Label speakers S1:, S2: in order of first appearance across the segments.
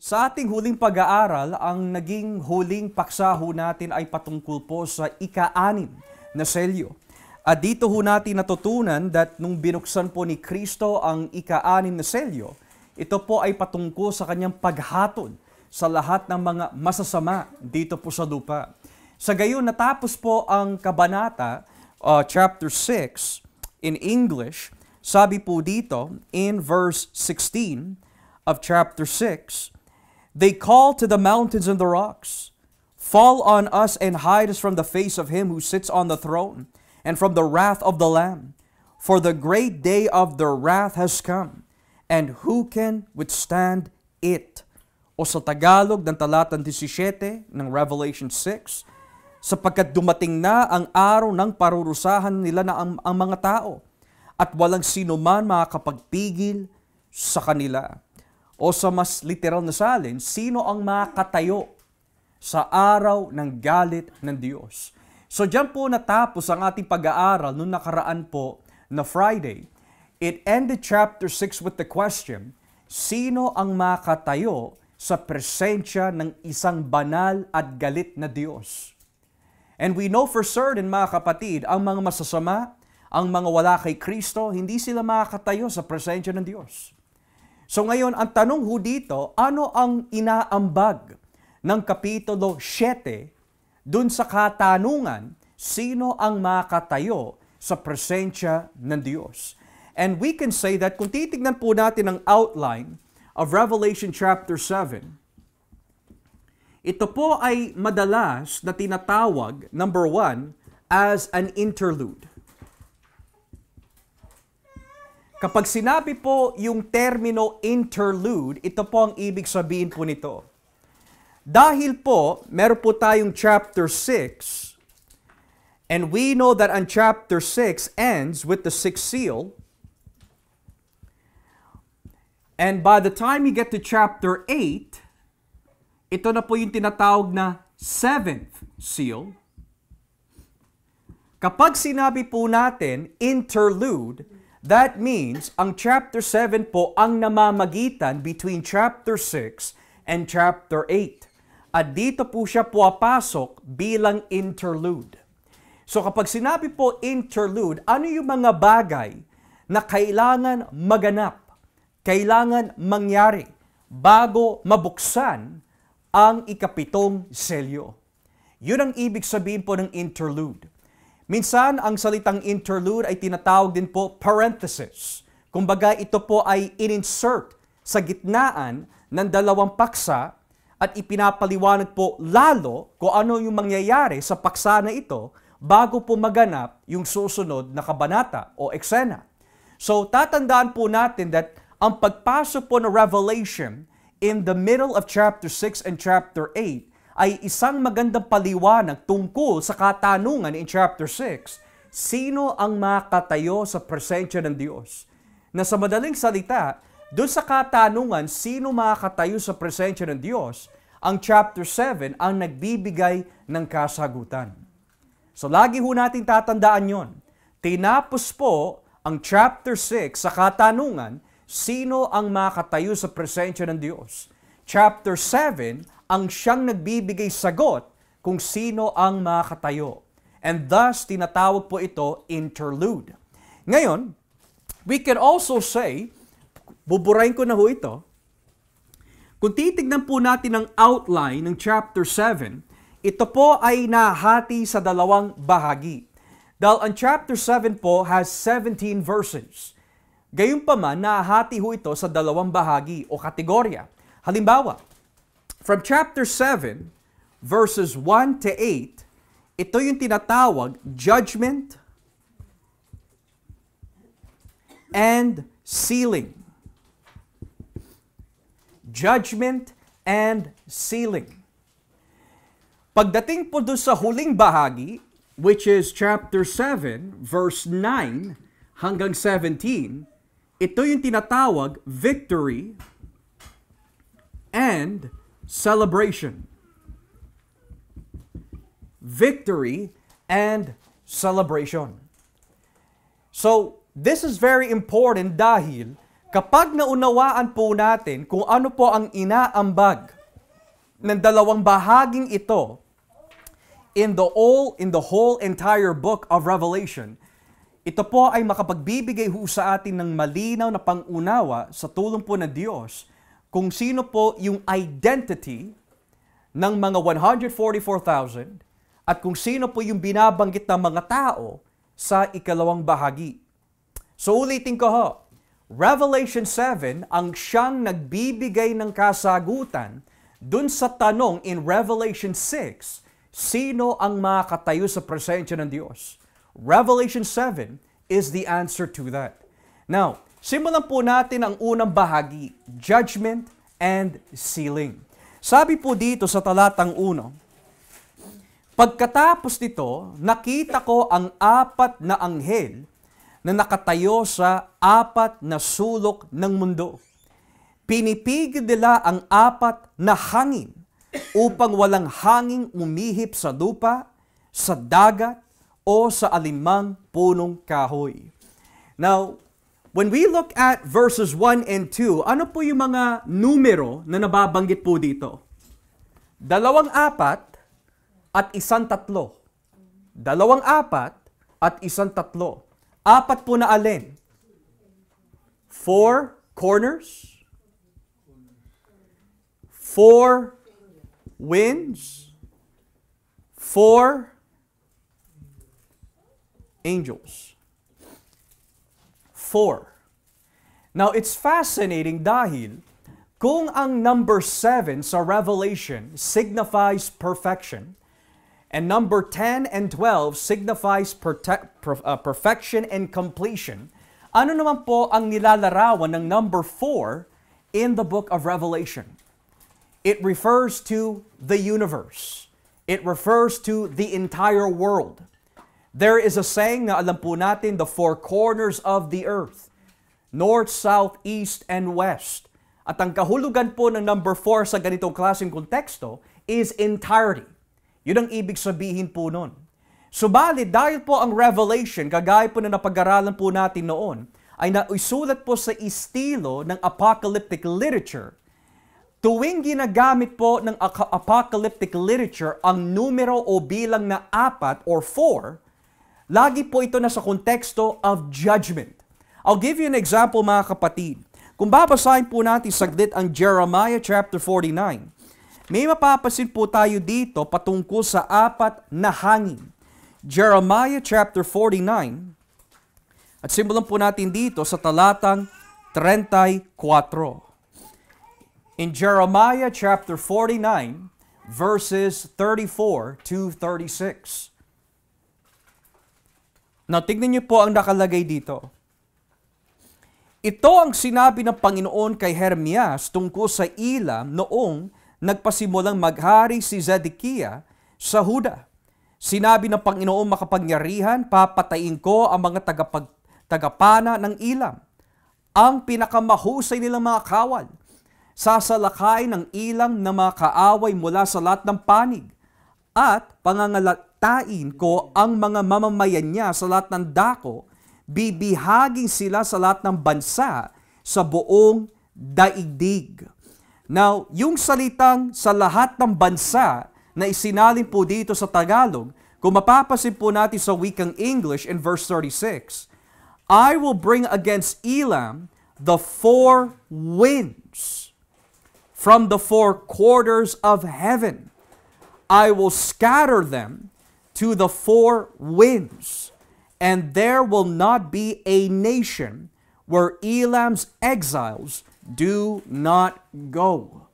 S1: Sa ating huling pag-aaral, ang naging huling paksa ho natin ay patungkol po sa ika-6 na selyo. At dito ho natin natutunan that nung binuksan po ni Kristo ang ika-6 na selyo, ito po ay patungkol sa kanyang paghatol sa lahat ng mga masasama dito po sa lupa. Sa gayon, natapos po ang kabanata, chapter 6 in English. Sabi po dito in verse 16 of chapter 6, "They call to the mountains and the rocks, fall on us and hide us from the face of him who sits on the throne, and from the wrath of the Lamb. For the great day of their wrath has come, and who can withstand it?" O sa Tagalog ng talatang 17 ng Revelation 6, "Sapagkat dumating na ang araw ng parurusahan nila na ang mga tao, at walang sino man makakapagpigil sa kanila." O sa mas literal na salin, sino ang makatayo sa araw ng galit ng Diyos? So diyan po natapos ang ating pag-aaral noong nakaraan po na Friday. It ended chapter 6 with the question, sino ang makatayo sa presensya ng isang banal at galit na Diyos? And we know for certain, mga kapatid, ang mga masasama, ang mga wala kay Kristo, hindi sila makakatayo sa presensya ng Diyos. So ngayon, ang tanong ho dito, ano ang inaambag ng Kapitulo 7 dun sa katanungan, sino ang makatayo sa presensya ng Diyos? And we can say that kung titignan po natin ang outline of Revelation chapter 7, ito po ay madalas na tinatawag, number 1, as an interlude. Kapag sinabi po yung termino interlude, ito po ang ibig sabihin po nito. Dahil po, meron po tayong chapter 6, and we know that ang chapter 6 ends with the 6th seal, and by the time you get to chapter 8, ito na po yung tinatawag na 7th seal. Kapag sinabi po natin interlude, that means ang chapter 7 po ang namamagitan between chapter 6 and chapter 8. At dito po siya puwapasok bilang interlude. So kapag sinabi po interlude, ano yung mga bagay na kailangan maganap, kailangan mangyari bago mabuksan ang ikapitong selyo? Yun ang ibig sabihin po ng interlude. Minsan, ang salitang interlude ay tinatawag din po parenthesis. Kumbaga, ito po ay in-insert sa gitnaan ng dalawang paksa at ipinapaliwanag po lalo kung ano yung mangyayari sa paksa na ito bago po maganap yung susunod na kabanata o eksena. So, tatandaan po natin that ang pagpasok po ng Revelation in the middle of chapter 6 and chapter 8 ay isang magandang paliwanag tungkol sa katanungan in chapter 6, sino ang makatayo sa presensya ng Diyos? Na sa madaling salita, doon sa katanungan, sino makatayo sa presensya ng Diyos, ang chapter 7 ang nagbibigay ng kasagutan. So lagi ho natin tatandaan yon. Tinapos po ang chapter 6 sa katanungan, sino ang makatayo sa presensya ng Diyos? Chapter 7 ang siyang nagbibigay sagot kung sino ang makatayo. And thus, tinatawag po ito interlude. Ngayon, we can also say, buburahin ko na ho ito, kung titignan po natin ang outline ng chapter 7, ito po ay nahati sa dalawang bahagi. Dahil ang chapter 7 po has 17 verses. Gayunpaman, nahati ho ito sa dalawang bahagi o kategorya. Halimbawa, from chapter 7, verses 1 to 8, ito yung tinatawag judgment and sealing. Judgment and sealing. Pagdating po doon sa huling bahagi, which is chapter 7, verse 9 hanggang 17, ito yung tinatawag victory and celebration. Victory and celebration. So, this is very important dahil Kapag naunawaan po natin kung ano po ang inaambag ng dalawang bahaging ito in the whole entire book of Revelation, ito po ay makapagbibigay ho sa atin ng malinaw na pangunawa sa tulong po ng Diyos kung sino po yung identity ng mga 144,000 at kung sino po yung binabanggit ng mga tao sa ikalawang bahagi. So ulitin ko ho, Revelation 7 ang siyang nagbibigay ng kasagutan dun sa tanong in Revelation 6, sino ang makatayo sa presensya ng Diyos? Revelation 7 is the answer to that. Now, simulan po natin ang unang bahagi, judgment and sealing. Sabi po dito sa talatang 1, pagkatapos nito, nakita ko ang 4 na anghel na nakatayo sa 4 na sulok ng mundo. Pinipigil nila ang 4 na hangin upang walang hangin umihip sa lupa, sa dagat, o sa alimang punong kahoy. Now, when we look at verses 1 and 2, ano po yung mga numero na nababanggit po dito? 2 4 at 1 3. 2 4 at 1 3. 4 po na alin? 4 corners, 4 winds, 4 angels. 4. Now, it's fascinating dahil kung ang number 7 sa Revelation signifies perfection, and number 10 and 12 signifies perfection and completion, ano naman po ang nilalarawan ng number 4 in the book of Revelation? It refers to the universe. It refers to the entire world. There is a saying na alam po natin, the 4 corners of the earth, north, south, east, and west. At ang kahulugan po ng number 4 sa ganitong klaseng konteksto is entirety. Yun ang ibig sabihin po nun. Subalit, dahil po ang Revelation, kagaya po na napag-aralan po natin noon, ay naisulat po sa estilo ng apocalyptic literature. Tuwing ginagamit po ng apocalyptic literature ang numero o bilang na 4 or 4, lagi po ito nasa konteksto of judgment. I'll give you an example mga kapatid. Kung babasahin po natin saglit ang Jeremiah chapter 49, may mapapasin po tayo dito patungkol sa 4 na hangin. Jeremiah chapter 49, at simulan po natin dito sa talatang 34. In Jeremiah chapter 49, verses 34 to 36. Now, tignan niyo po ang nakalagay dito. Ito ang sinabi ng Panginoon kay Jeremias tungkol sa ilam noong nagpasimulang maghari si Zedekiah sa Huda. Sinabi ng Panginoon makapangyarihan, papatayin ko ang mga tagapana ng ilam, ang pinakamahusay nilang mga kawal. Sasalakay ng ilam na mga kaaway mula sa lahat ng panig, at pangangalatain ko ang mga mamamayan niya sa lahat ng dako, bibihagin sila sa lahat ng bansa sa buong daigdig. Now, yung salitang sa lahat ng bansa na isinalin po dito sa Tagalog, kung mapapasin po natin sa wikang English in verse 36, I will bring against Elam the 4 winds from the 4 quarters of heaven. I will scatter them to the 4 winds, and there will not be a nation where Elam's exiles do not go.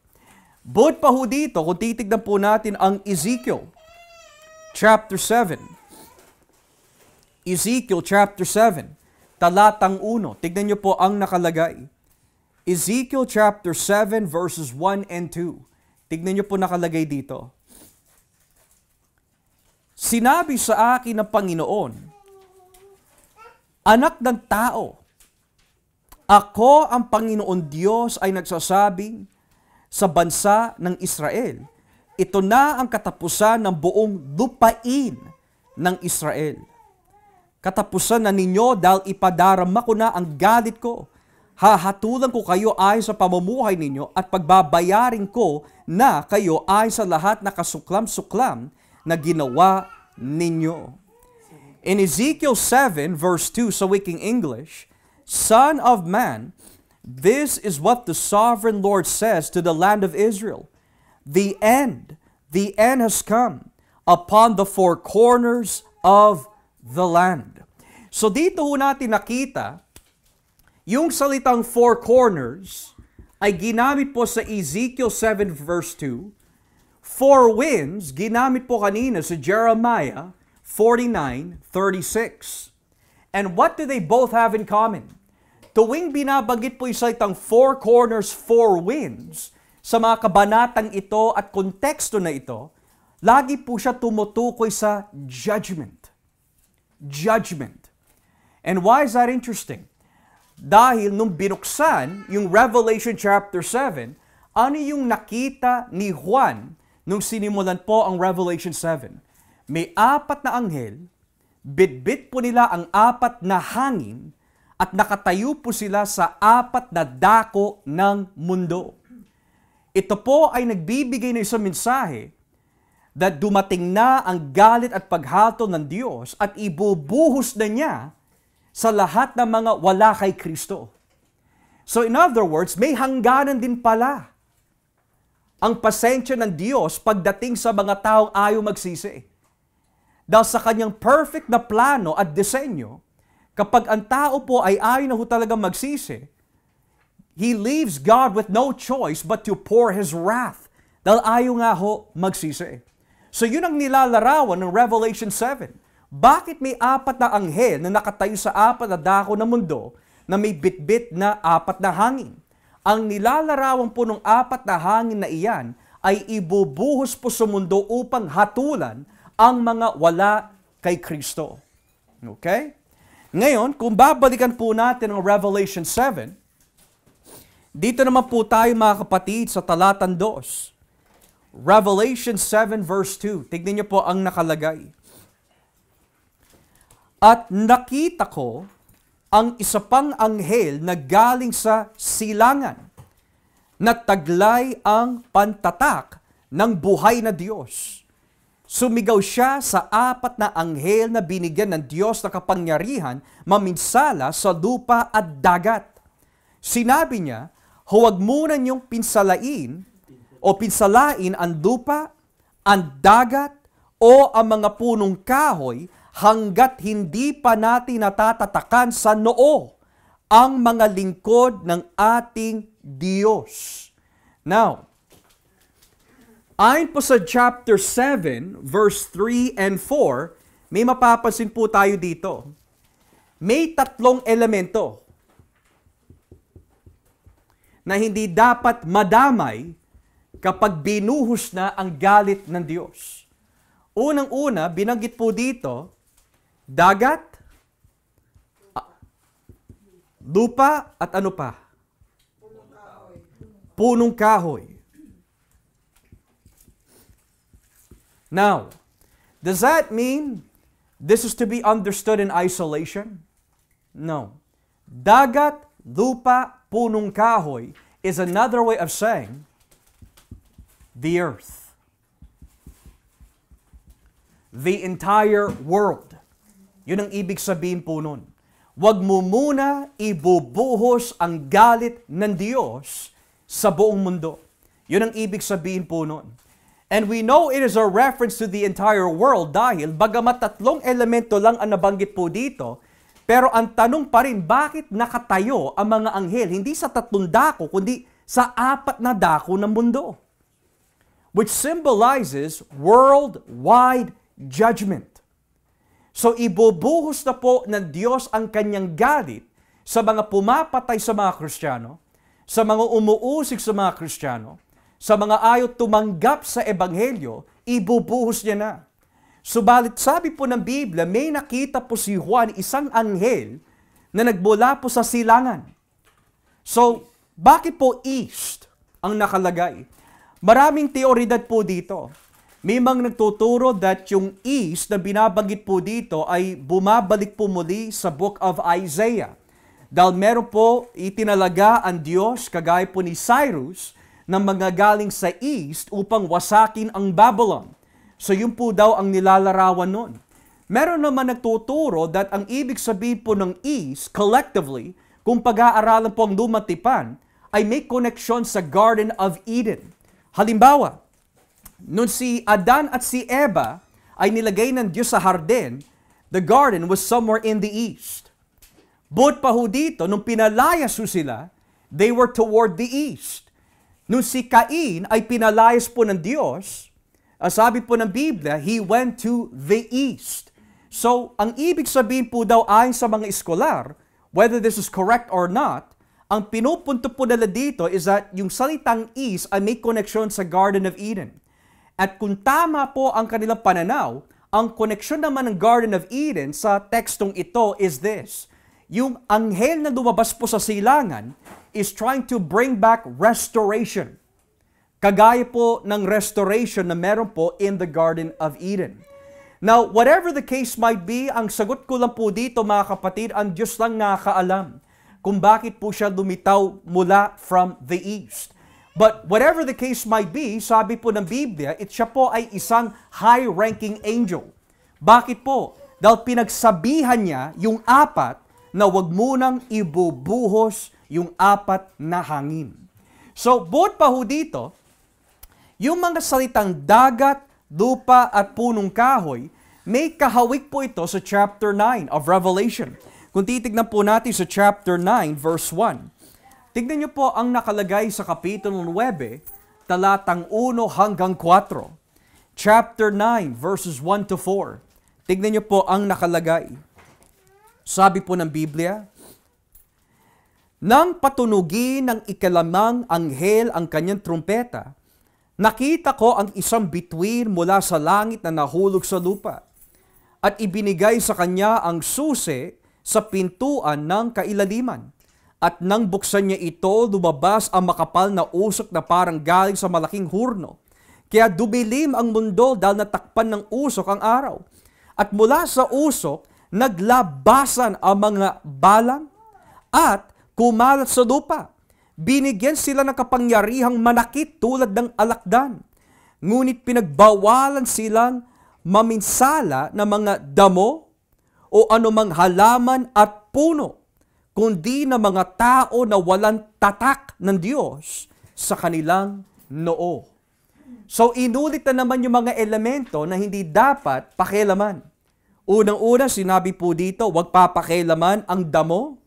S1: But pa ho dito, kung titignan po natin ang Ezekiel chapter 7. Ezekiel chapter 7, talatang 1. Tignan niyo po ang nakalagay. Ezekiel chapter 7 verses 1 and 2. Tignan niyo po nakalagay dito. Sinabi sa akin ng Panginoon, anak ng tao, ako ang Panginoon Diyos ay nagsasabing sa bansa ng Israel, ito na ang katapusan ng buong lupain ng Israel. Katapusan na ninyo dahil ipadarama ko na ang galit ko Hahatulan ko kayo ayon sa pamumuhay ninyo at pagbabayarin ko na kayo ayon sa lahat na kasuklam-suklam na ginawa ninyo. In Ezekiel 7 verse 2 sa Wiking English, Son of man, this is what the sovereign Lord says to the land of Israel. The end has come upon the four corners of the land. So dito ho natin nakita, yung salitang four corners ay ginamit po sa Ezekiel 7 verse 2. Four winds, ginamit po kanina sa Jeremiah 49:36. And what do they both have in common? Tuwing binabanggit po yung salitang four corners, four winds, sa mga kabanatang ito at konteksto na ito, lagi po siya tumutukoy sa judgment. Judgment. And why is that interesting? Dahil nung binuksan yung Revelation chapter 7, ano yung nakita ni Juan nung sinimulan po ang Revelation 7? May apat na anghel, bitbit po nila ang apat na hangin, at nakatayo po sila sa apat na dako ng mundo. Ito po ay nagbibigay ng isang mensahe that dumating na ang galit at paghatol ng Diyos at ibubuhos na niya sa lahat ng mga wala kay Kristo. So in other words, may hangganan din pala ang pasensya ng Diyos pagdating sa mga taong ayaw magsisi. Dahil sa kanyang perfect na plano at disenyo, kapag ang tao po ay ayaw na ho talaga magsisi, he leaves God with no choice but to pour His wrath. Dahil ayaw nga ho magsisi. So yun ang nilalarawan ng Revelation 7. Bakit may apat na anghel na nakatayo sa apat na dako ng mundo na may bitbit na apat na hangin? Ang nilalarawan po ng apat na hangin na iyan ay ibubuhos po sa mundo upang hatulan ang mga wala kay Kristo. Okay? Ngayon, kung babalikan po natin ang Revelation 7, dito naman po tayo mga kapatid sa talatang 2. Revelation 7 verse 2. Tignan niyo po ang nakalagay. At nakita ko ang isa pang anghel na galing sa silangan, na taglay ang pantatak ng buhay na Diyos. Sumigaw siya sa apat na anghel na binigyan ng Diyos na kapangyarihan maminsala sa lupa at dagat. Sinabi niya, huwag muna niyong pinsalain ang lupa, ang dagat, o ang mga punong kahoy hanggat hindi pa natin natatatakan sa noo ang mga lingkod ng ating Diyos. Now, ayon po sa chapter 7, verse 3 and 4, may mapapansin po tayo dito. May tatlong elemento na hindi dapat madamay kapag binuhos na ang galit ng Diyos. Unang-una, binanggit po dito, dagat, lupa, at ano pa? Punong kahoy. Now, does that mean this is to be understood in isolation? No. Dagat, lupa, punong kahoy is another way of saying the earth. The entire world. Yun ang ibig sabihin po nun. Huwag mo muna ibubuhos ang galit ng Diyos sa buong mundo. Yun ang ibig sabihin po nun. And we know it is a reference to the entire world dahil bagamat tatlong elemento lang ang nabanggit po dito, pero ang tanong pa rin, bakit nakatayo ang mga anghel? Hindi sa tatlong dako, kundi sa apat na dako ng mundo. Which symbolizes worldwide judgment. So ibubuhos na po ng Diyos ang kanyang galit sa mga pumapatay sa mga Kristiyano, sa mga umuusig sa mga Kristiyano, sa mga ayaw tumanggap sa Ebanghelyo, ibubuhos niya na. Subalit sabi po ng Biblia, may nakita po si Juan, isang anghel, na nagmula po sa silangan. So, bakit po east ang nakalagay? Maraming teoridad po dito. May mga nagtuturo that yung east na binabanggit po dito ay bumabalik po muli sa book of Isaiah. Dahil meron po itinalaga ang Diyos, kagaya po ni Cyrus, na manggagaling sa east upang wasakin ang Babylon. So yun po daw ang nilalarawan nun. Meron naman nagtuturo that ang ibig sabihin po ng east, collectively, kung pag-aaralan po ang lumang tipan, ay may koneksyon sa Garden of Eden. Halimbawa, nung si Adan at si Eva ay nilagay ng Diyos sa hardin, the garden was somewhere in the east. But pa ho dito, nung pinalayas ho sila, they were toward the east. Nung si Cain ay pinalayas po ng Diyos, sabi po ng Biblia, he went to the east. So, ang ibig sabihin po daw ayon sa mga eskolar, whether this is correct or not, ang pinupunto po nila dito is that yung salitang east ay may koneksyon sa Garden of Eden. At kung tama po ang kanilang pananaw, ang koneksyon naman ng Garden of Eden sa tekstong ito is this. Yung anghel na lumabas po sa silangan is trying to bring back restoration. Kagaya po ng restoration na meron po in the Garden of Eden. Now, whatever the case might be, ang sagot ko lang po dito mga kapatid, ang Diyos lang nakakaalam kung bakit po siya lumitaw mula from the east. But whatever the case might be, sabi po ng Biblia, siya po ay isang high-ranking angel. Bakit po? Dahil pinagsabihan niya yung apat na wag munang ibubuhos yung apat na hangin. So, bukod pa ho dito, yung mga salitang dagat, lupa at punong kahoy, may kahawig po ito sa chapter 9 of Revelation. Kung titignan po natin sa chapter 9, verse 1, tignan niyo po ang nakalagay sa Kapitulo 9, talatang 1 hanggang 4. Chapter 9, verses 1 to 4. Tignan niyo po ang nakalagay. Sabi po ng Biblia, nang patunugin ng ikalamang anghel ang kanyang trumpeta, nakita ko ang isang bituin mula sa langit na nahulog sa lupa, at ibinigay sa kanya ang susi sa pintuan ng kailaliman. At nang buksan niya ito, lumabas ang makapal na usok na parang galing sa malaking hurno. Kaya dumilim ang mundo dahil natakpan ng usok ang araw. At mula sa usok, naglabasan ang mga balang at kumalat sa lupa. Binigyan sila ng kapangyarihang manakit tulad ng alakdan. Ngunit pinagbawalan silang maminsala ng mga damo o anumang halaman at puno, kundi na mga tao na walang tatak ng Diyos sa kanilang noo. So inulit na naman yung mga elemento na hindi dapat pakialaman. Unang-una, sinabi po dito, huwag papakialaman ang damo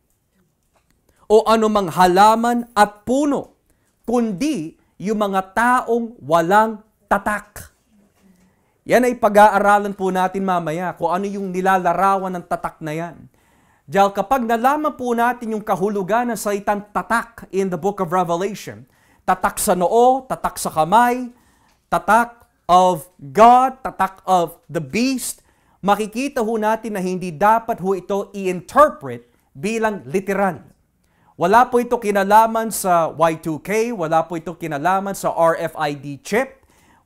S1: o anumang halaman at puno, kundi yung mga taong walang tatak. Yan ay pag-aaralan po natin mamaya kung ano yung nilalarawan ng tatak na yan. Dahil kapag nalaman po natin yung kahulugan ng salitang tatak in the book of Revelation, tatak sa noo, tatak sa kamay, tatak of God, tatak of the beast, makikita ho natin na hindi dapat ho ito i-interpret bilang literal. Wala po ito kinalaman sa Y2K, wala po ito kinalaman sa RFID chip,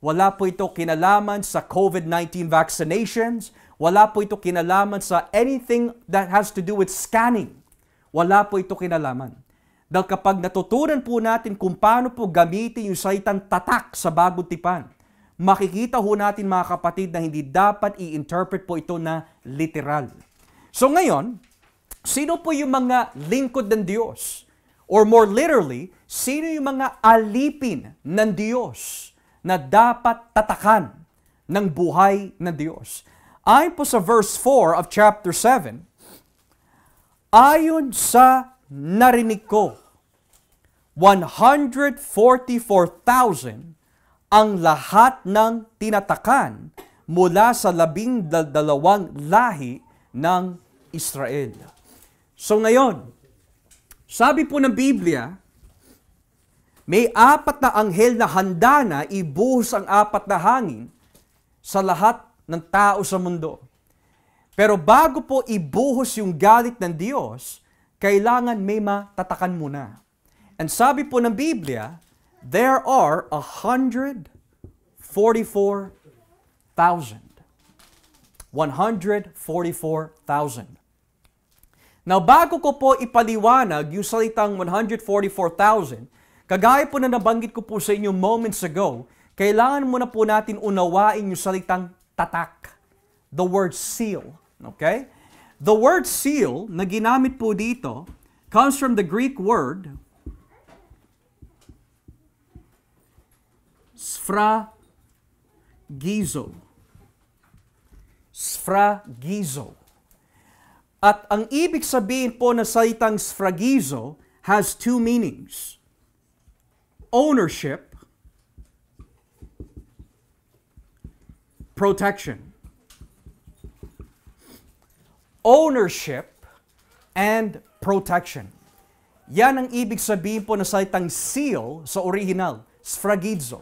S1: wala po ito kinalaman sa COVID-19 vaccinations, wala po ito kinalaman sa anything that has to do with scanning. Wala po ito kinalaman. Dahil kapag natutunan po natin kung paano po gamitin yung salitang tatak sa bagong tipan, makikita ho natin mga kapatid na hindi dapat i-interpret po ito na literal. So ngayon, sino po yung mga lingkod ng Diyos? Or more literally, sino yung mga alipin ng Diyos na dapat tatakan ng buhay ng Diyos? Ayon po sa verse 4 of chapter 7, ayon sa narinig ko, 144,000 ang lahat ng tinatakan mula sa 12 lahi ng Israel. So ngayon, sabi po ng Biblia, may 4 na anghel na handa na ibuhos ang 4 na hangin sa lahat ng tao sa mundo. Pero bago po ibuhos yung galit ng Diyos, kailangan may matatakan muna. And sabi po ng Biblia, there are 144,000. 144,000. Now, bago ko po ipaliwanag yung salitang 144,000, kagaya po na nabanggit ko po sa inyo moments ago, kailangan muna po natin unawain yung salitang tatak. The word seal. Okay? The word seal na ginamit po dito comes from the Greek word sphragizo. Sphragizo. At ang ibig sabihin po na salitang sphragizo has two meanings. Ownership, protection. Ownership and protection. Yan ang ibig sabihin po na salitang seal sa original, sphragizo,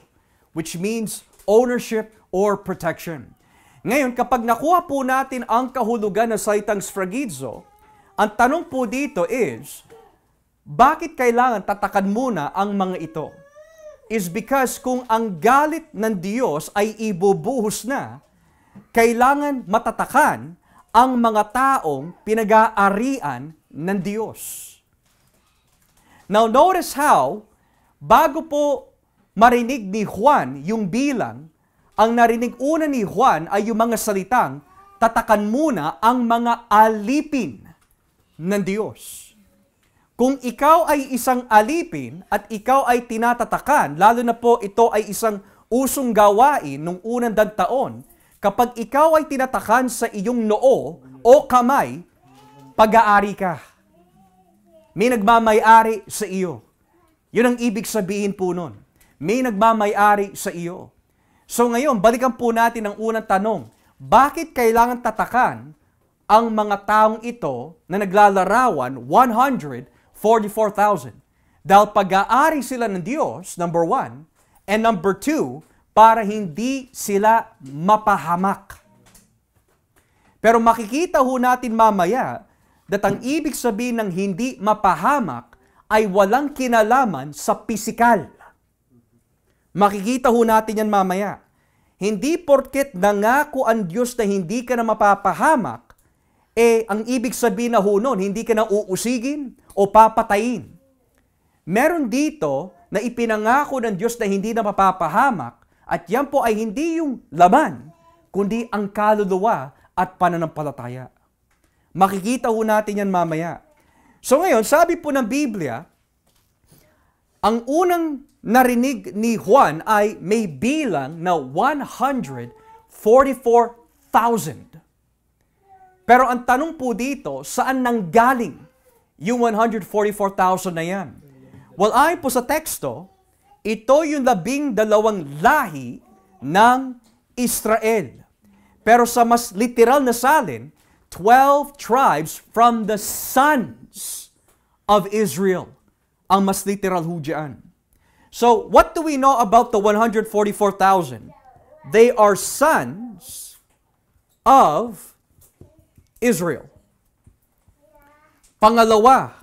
S1: which means ownership or protection. Ngayon, kapag nakuha po natin ang kahulugan ng salitang sphragizo, ang tanong po dito is, bakit kailangan tatakan muna ang mga ito? Is because kung ang galit ng Diyos ay ibubuhos na, kailangan matatakan ang mga taong pinag-aarian ng Diyos. Now notice how, bago po marinig ni Juan yung bilang, ang narinig una ni Juan ay yung mga salitang, tatakan muna ang mga alipin ng Diyos. Kung ikaw ay isang alipin at ikaw ay tinatatakan, lalo na po ito ay isang usong gawain nung unang taon, kapag ikaw ay tinatakan sa iyong noo o kamay, pag-aari ka. May nagmamay-ari sa iyo. Yun ang ibig sabihin po nun. May nagmamay-ari sa iyo. So ngayon, balikan po natin ang unang tanong. Bakit kailangan tatakan ang mga taong ito na naglalarawan 144,000? Dahil pag-aari sila ng Diyos, number one, and number two, para hindi sila mapahamak. Pero makikita ho natin mamaya that ang ibig sabihin ng hindi mapahamak ay walang kinalaman sa pisikal. Makikita ho natin yan mamaya. Hindi porket nangako ang Diyos na hindi ka na mapapahamak, ang ibig sabihin na ho nun, hindi ka na uusigin o papatayin. Meron dito na ipinangako ng Diyos na hindi na mapapahamak, at yan po ay hindi yung laman, kundi ang kaluluwa at pananampalataya. Makikita ho natin yan mamaya. So ngayon, sabi po ng Biblia, ang unang narinig ni Juan ay may bilang na 144,000. Pero ang tanong po dito, saan nanggaling yung 144,000 na yan? Well, ayon po sa teksto, ito yung 12 lahi ng Israel. Pero sa mas literal na salin, 12 tribes from the sons of Israel. Ang mas literal ho dyan. So, what do we know about the 144,000? They are sons of Israel. Pangalawa,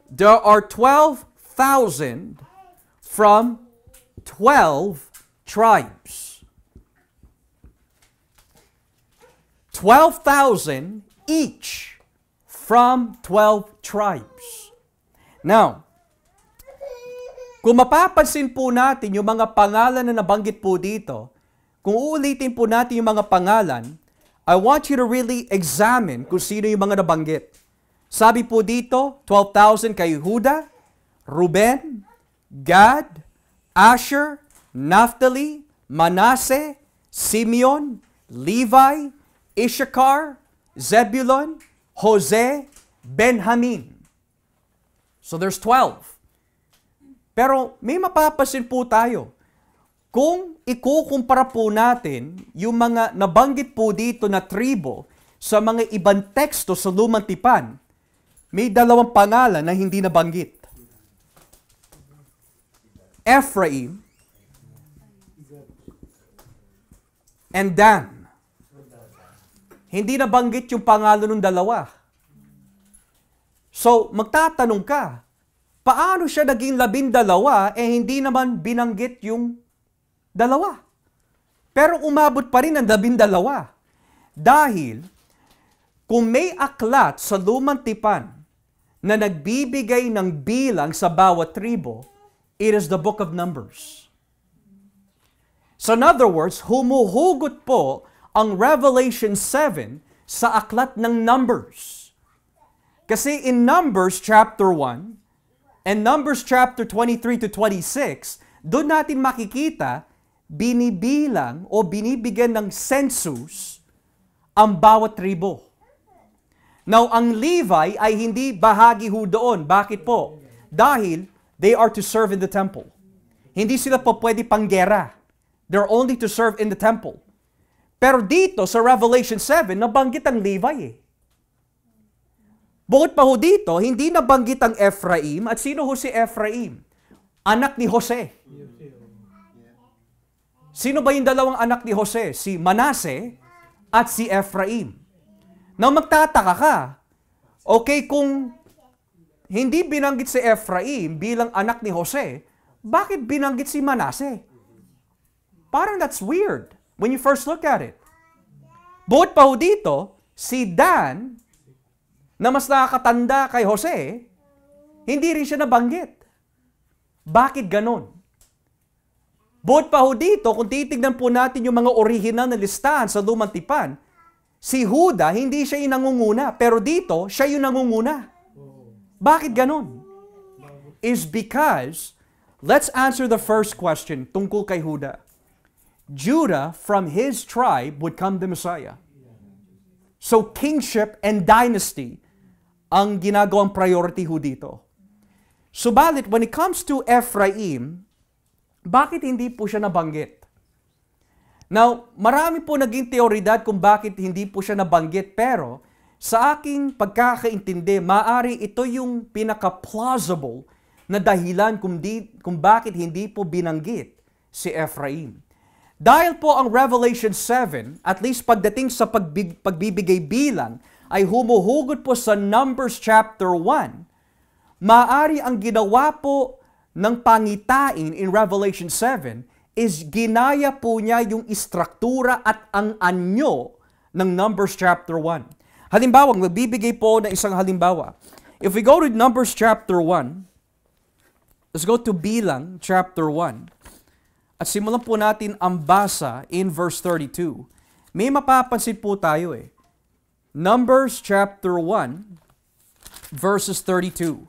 S1: there are 12,000 from 12 tribes. 12,000 each from 12 tribes. Now, kung mapapansin po natin yung mga pangalan na nabanggit po dito, kung uulitin po natin yung mga pangalan, I want you to really examine kung sino yung mga nabanggit. Sabi po dito, 12,000 kay Huda, Ruben, Gad, Asher, Naphtali, Manasseh, Simeon, Levi, Issachar, Zebulon, Jose, Benjamin. So there's 12. Pero may mapapansin po tayo. Kung ikukumpara po natin yung mga nabanggit po dito na tribo sa mga ibang teksto sa Lumang Tipan, may dalawang pangalan na hindi nabanggit. Ephraim and Dan. Hindi nabanggit yung pangalan ng dalawa. So, magtatanong ka, paano siya naging 12 hindi naman binanggit yung dalawa? Pero umabot pa rin ang 12. Dahil, kung may aklat sa Lumang Tipan na nagbibigay ng bilang sa bawat tribo, it is the book of Numbers. So in other words, humuhugot po ang Revelation 7 sa aklat ng Numbers. Kasi in Numbers chapter 1 and Numbers chapter 23 to 26, doon natin makikita binibilang o binibigyan ng census ang bawat tribo. Now, ang Levi ay hindi bahagi ho doon. Bakit po? Dahil they are to serve in the temple. Hindi sila po pwede panggera. They're only to serve in the temple. Pero dito sa Revelation 7, nabanggit ang Levi eh. Bukod pa ho dito, hindi nabanggit ang Ephraim. At sino ho si Ephraim? Anak ni Jose. Sino ba yung dalawang anak ni Jose? Si Manasseh at si Ephraim. Now magtataka ka, okay, kung hindi binanggit si Ephraim bilang anak ni Jose, bakit binanggit si Manasseh? Parang that's weird when you first look at it. Bukod pa ho dito, si Dan, na mas nakakatanda kay Jose, hindi rin siya nabanggit. Bakit ganon? Bukod pa ho dito, kung titignan po natin yung mga original na listahan sa Lumang Tipan, si Juda, hindi siya yung nangunguna, pero dito, siya yung nangunguna. Bakit ganon? Is because, let's answer the first question tungkol kay Juda. Judah, from his tribe, would come the Messiah. So, kingship and dynasty ang ginagawang priority ho dito. Subalit, when it comes to Ephraim, bakit hindi po siya nabanggit? Now, marami po naging teoridad kung bakit hindi po siya nabanggit, pero sa aking pagkakaintindi, maari ito yung pinaka-plausible na dahilan kung bakit hindi po binanggit si Ephraim. Dahil po ang Revelation 7, at least pagdating sa pagbibigay bilang, ay humuhugot po sa Numbers chapter 1, maari ang ginawa po ng pangitain in Revelation 7 is ginaya po niya yung istruktura at ang anyo ng Numbers chapter 1. Halimbawa, magbibigay po ng isang halimbawa. If we go to Numbers chapter 1, let's go to Bilang chapter 1. At simulan po natin ang basa in verse 32. May mapapansin po tayo eh. Numbers chapter 1, verses 32.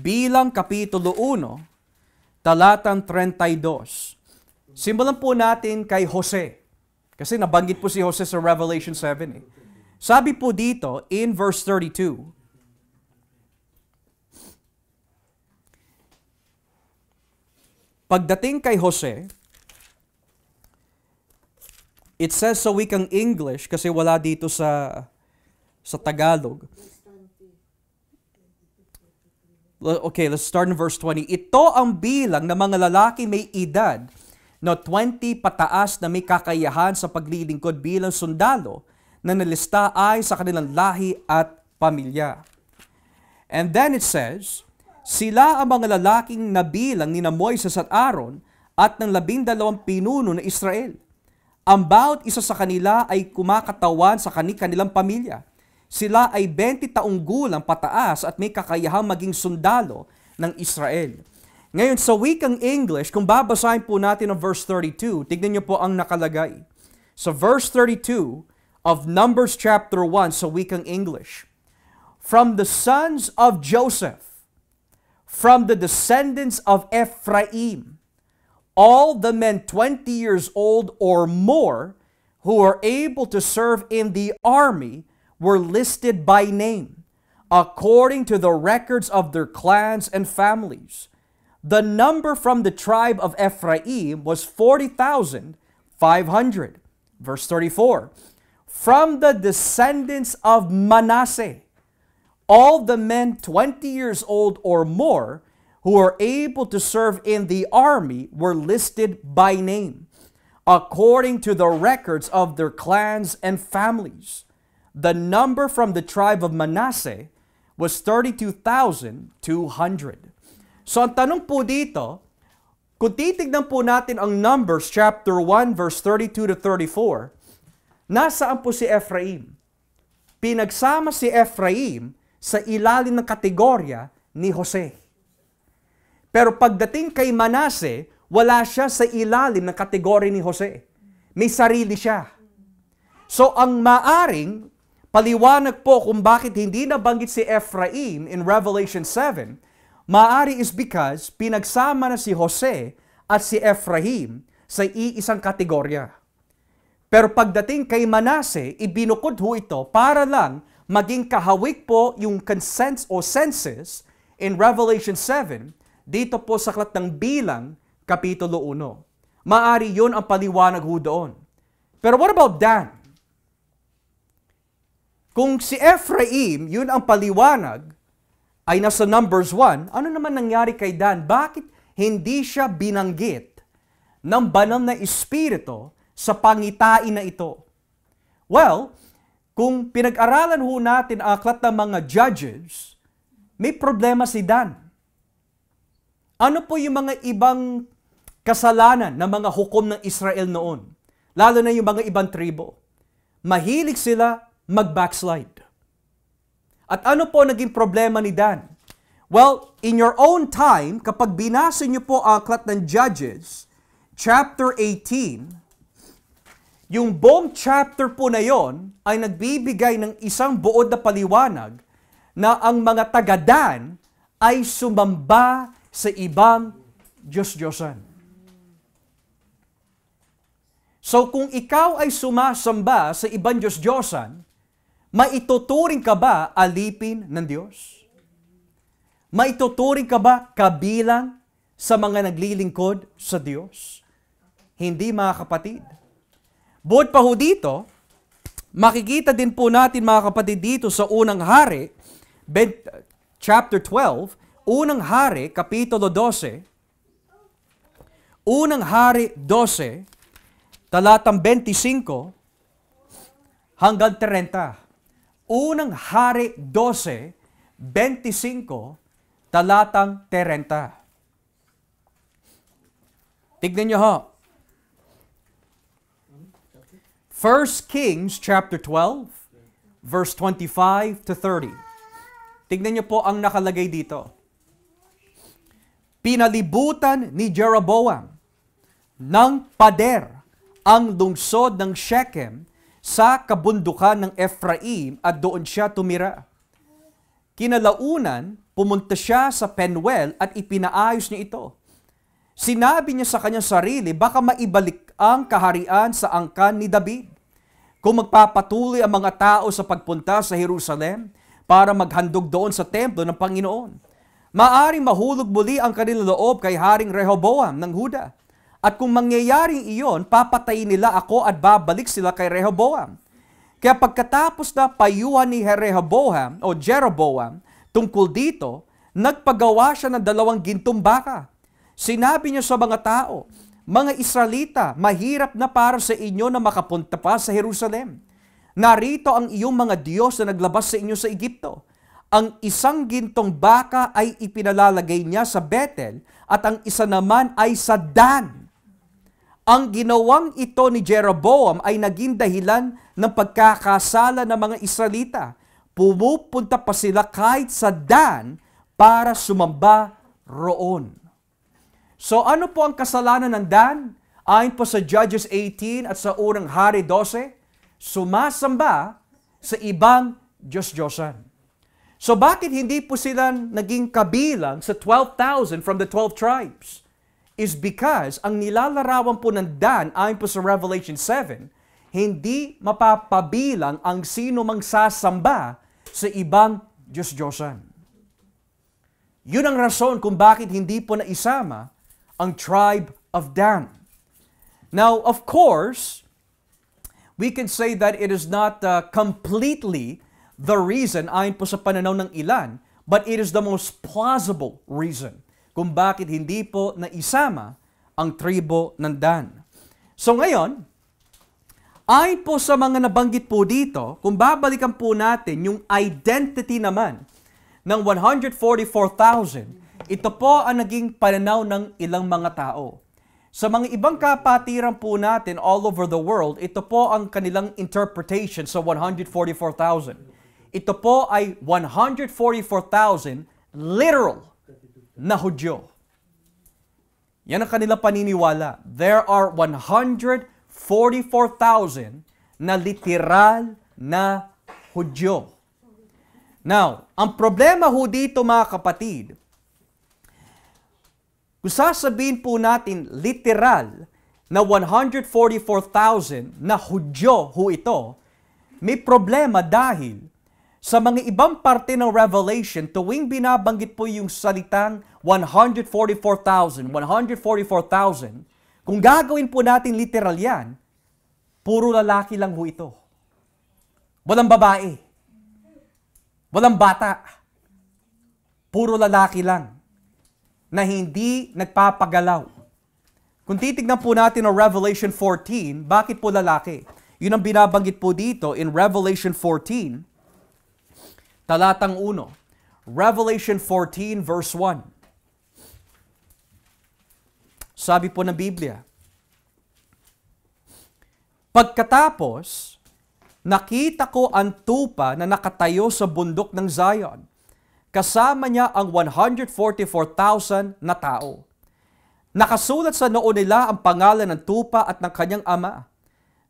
S1: Bilang kapitulo 1, talatang 32. Simulan po natin kay Jose. Kasi nabanggit po si Jose sa Revelation 7 eh. Sabi po dito in verse 32, pagdating kay Jose, it says sa wikang English kasi wala dito sa Tagalog. Okay, let's start in verse 20. Ito ang bilang ng mga lalaki may edad na 20 pataas na may kakayahan sa paglilingkod bilang sundalo na nalista ay sa kanilang lahi at pamilya. And then it says, sila ang mga lalaking nabilang ni Moises at Aaron at ng 12 pinuno ng Israel. Ang bawat isa sa kanila ay kumakatawan sa kanilang pamilya. Sila ay 20 taong gulang pataas at may kakayahang maging sundalo ng Israel. Ngayon, sa wikang English, kung babasahin po natin ang verse 32, tignan niyo po ang nakalagay. Sa verse 32 of Numbers chapter 1 sa wikang English, from the sons of Joseph, from the descendants of Ephraim, all the men 20 years old or more who are able to serve in the army were listed by name, according to the records of their clans and families. The number from the tribe of Ephraim was 40,500. Verse 34, from the descendants of Manasseh, all the men 20 years old or more who are able to serve in the army were listed by name, according to the records of their clans and families. The number from the tribe of Manasseh was 32,200. So ang tanong po dito, kung titignan po natin ang Numbers chapter 1 verse 32 to 34, Nasaan po si Ephraim? Pinagsama si Ephraim sa ilalim ng kategorya ni Jose. Pero pagdating kay Manase, wala siya sa ilalim ng kategorya ni Jose. May sarili siya. So ang maaring paliwanag po kung bakit hindi nabanggit si Ephraim in Revelation 7, maari is because pinagsama na si Jose at si Ephraim sa iisang kategorya. Pero pagdating kay Manase, ibinukod ho ito para lang maging kahawig po yung consents o census in Revelation 7 dito po sa Aklat ng Bilang, Kapitulo 1. Maari yun ang paliwanag ho doon. Pero what about Dan? Kung si Ephraim, yun ang paliwanag, ay nasa Numbers 1, ano naman nangyari kay Dan? Bakit hindi siya binanggit ng banal na espiritu sa pangitain na ito? Well, kung pinag-aralan ho natin ang aklat ng mga Judges, may problema si Dan. Ano po yung mga ibang kasalanan ng mga hukom ng Israel noon? Lalo na yung mga ibang tribo. Mahilig sila mag-backslide. At ano po naging problema ni Dan? Well, in your own time, kapag binasa niyo po ang aklat ng Judges, chapter 18, yung buong chapter po na yon ay nagbibigay ng isang buod na paliwanag na ang mga taga-Dan ay sumamba sa ibang Diyos-Diyosan. So kung ikaw ay sumasamba sa ibang Diyos-Diyosan, maituturing ka ba alipin ng Diyos? Maituturing ka ba kabilang sa mga naglilingkod sa Diyos? Hindi, mga kapatid. Bukod pa ho dito, makikita din po natin, mga kapatid, dito sa Unang Hari, chapter 12, Unang Hari, Kapitulo 12, Unang Hari 12, talatang 25 hanggang 30. Unang Hari 12, 25, talatang 30. Tignan nyo ho. 1 Kings chapter 12, verse 25 to 30. Tignan nyo po ang nakalagay dito. Pinalibutan ni Jeroboam ng pader ang lungsod ng Shechem sa kabundukan ng Ephraim at doon siya tumira. Kinalaunan, pumunta siya sa Penuel at ipinaayos niya ito. Sinabi niya sa kanyang sarili, baka maibalik ang kaharian sa angkan ni David. Kung magpapatuloy ang mga tao sa pagpunta sa Jerusalem para maghandog doon sa templo ng Panginoon, maaring mahulog muli ang kanilang loob kay Haring Rehoboam ng Huda. At kung mangyayaring iyon, papatayin nila ako at babalik sila kay Rehoboam. Kaya pagkatapos na payuhan ni Rehoboam o Jeroboam tungkol dito, nagpagawa siya ng 2 gintong baka. Sinabi niya sa mga tao, mga Israelita, mahirap na para sa inyo na makapunta pa sa Jerusalem. Narito ang iyong mga Diyos na naglabas sa inyo sa Egypto. Ang isang gintong baka ay ipinalalagay niya sa Bethel at ang isa naman ay sa Dan. Ang ginawang ito ni Jeroboam ay naging dahilan ng pagkakasala ng mga Israelita. Pumupunta pa sila kahit sa Dan para sumamba roon. So ano po ang kasalanan ng Dan? Ayon po sa Judges 18 at sa Unang Hari 12, sumasamba sa ibang Diyos-Diyosan. So bakit hindi po sila naging kabilang sa 12,000 from the 12 tribes? Is because ang nilalarawan po ng Dan ayon po sa Revelation 7, hindi mapapabilang ang sino mang sasamba sa ibang Diyos-Diyosan. Yun ang rason kung bakit hindi po naisama ang tribe of Dan. Now, of course, we can say that it is not completely the reason ayon po sa pananaw ng ilan, but it is the most plausible reason kung bakit hindi po naisama ang tribo ng Dan. So ngayon, ayon po sa mga nabanggit po dito, kung babalikan po natin yung identity naman ng 144,000, ito po ang naging pananaw ng ilang mga tao. Sa mga ibang kapatiran po natin all over the world, ito po ang kanilang interpretation sa 144,000. Ito po ay 144,000 literal na Hudyo. Yan ang kanilang paniniwala. There are 144,000 na literal na Hudyo. Now, ang problema ho dito mga kapatid, kung sasabihin po natin literal na 144,000 na Hudyo ho ito, may problema dahil sa mga ibang parte ng Revelation, tuwing binabanggit po yung salitang 144,000, kung gagawin po natin literal yan, puro lalaki lang ho ito. Walang babae. Walang bata. Puro lalaki lang na hindi nagpapagalaw. Kung titignan po natin ang Revelation 14, bakit po lalaki? Yun ang binabanggit po dito in Revelation 14, talatang 1. Revelation 14 verse 1. Sabi po ng Biblia, pagkatapos, nakita ko ang tupa na nakatayo sa bundok ng Zion. Kasama niya ang 144,000 na tao. Nakasulat sa noo nila ang pangalan ng tupa at ng kanyang ama.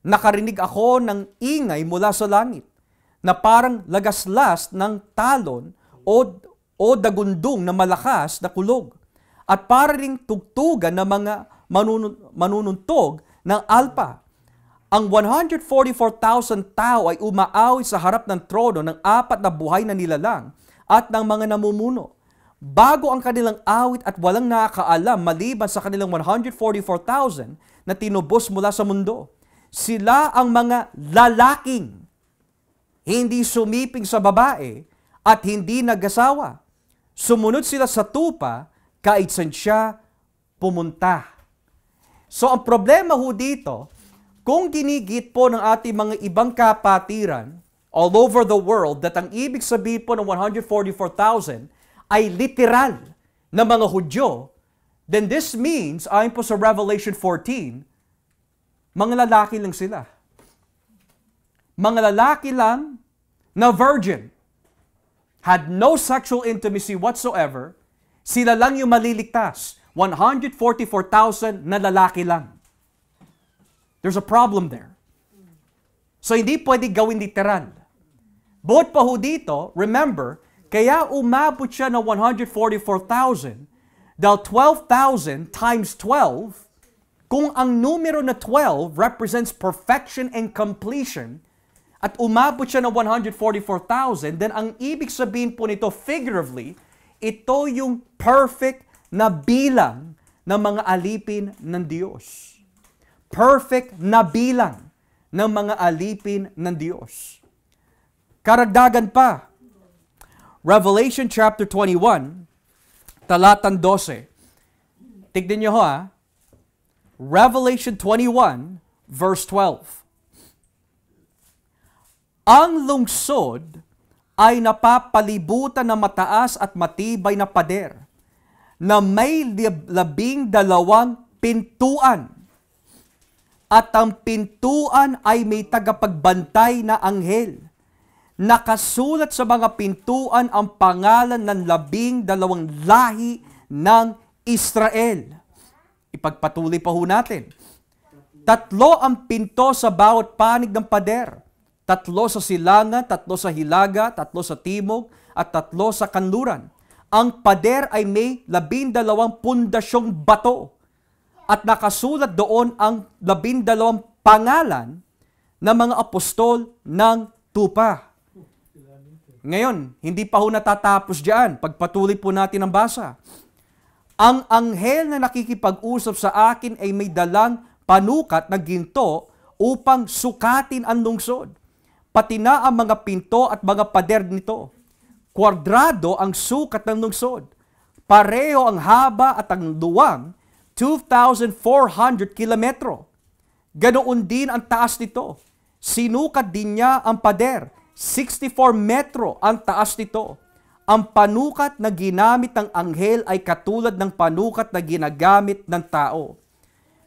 S1: Nakarinig ako ng ingay mula sa langit, na parang lagaslas ng talon o dagundong na malakas na kulog, at parang tugtugan ng mga manununtog ng alpa. Ang 144,000 tao ay umaawit sa harap ng trono ng 4 na buhay na nilalang at ng mga namumuno. Bago ang kanilang awit at walang nakakaalam maliban sa kanilang 144,000 na tinubos mula sa mundo. Sila ang mga lalaking hindi sumiping sa babae at hindi nag-asawa. Sumunod sila sa tupa kahit saan siya pumunta. So ang problema ho dito, kung ginigit po ng ating mga ibang kapatiran all over the world that ang ibig sabihin po ng 144,000 ay literal na mga Hudyo, then this means, ayon po sa Revelation 14, mga lalaki lang sila. Mga lalaki lang na virgin, had no sexual intimacy whatsoever, sila lang yung maliligtas. 144,000 na lalaki lang. There's a problem there. So hindi pwede gawin literal. Bukod pa ho dito, remember, kaya umabot siya ng 144,000 dahil 12,000 times 12, kung ang numero na 12 represents perfection and completion, at umabot siya ng 144,000, then ang ibig sabihin po nito figuratively, ito yung perfect na bilang ng mga alipin ng Diyos. Perfect na bilang ng mga alipin ng Diyos. Karagdagan pa, Revelation chapter 21, talatang 12. Tignan niyo ho Revelation 21, verse 12. Ang lungsod ay napapalibutan ng mataas at matibay na pader na may 12 pintuan. At ang pintuan ay may tagapagbantay na anghel. Nakasulat sa mga pintuan ang pangalan ng 12 lahi ng Israel. Ipagpatuloy pa ho natin. 3 ang pinto sa bawat panig ng pader. 3 sa silangan, 3 sa hilaga, 3 sa timog, at 3 sa kanluran. Ang pader ay may 12 pundasyong bato. At nakasulat doon ang 12 pangalan ng mga apostol ng tupa. Ngayon, hindi pa ho natatapos diyan. Pagpatuloy po natin ang basa. Ang anghel na nakikipag-usap sa akin ay may dalang panukat na ginto upang sukatin ang lungsod. Pati na ang mga pinto at mga pader nito. Kwadrado ang sukat ng lungsod. Pareho ang haba at ang luwang, 2,400 kilometro. Ganoon din ang taas nito. Sinukat din niya ang pader, 64 metro ang taas nito. Ang panukat na ginamit ng anghel ay katulad ng panukat na ginagamit ng tao.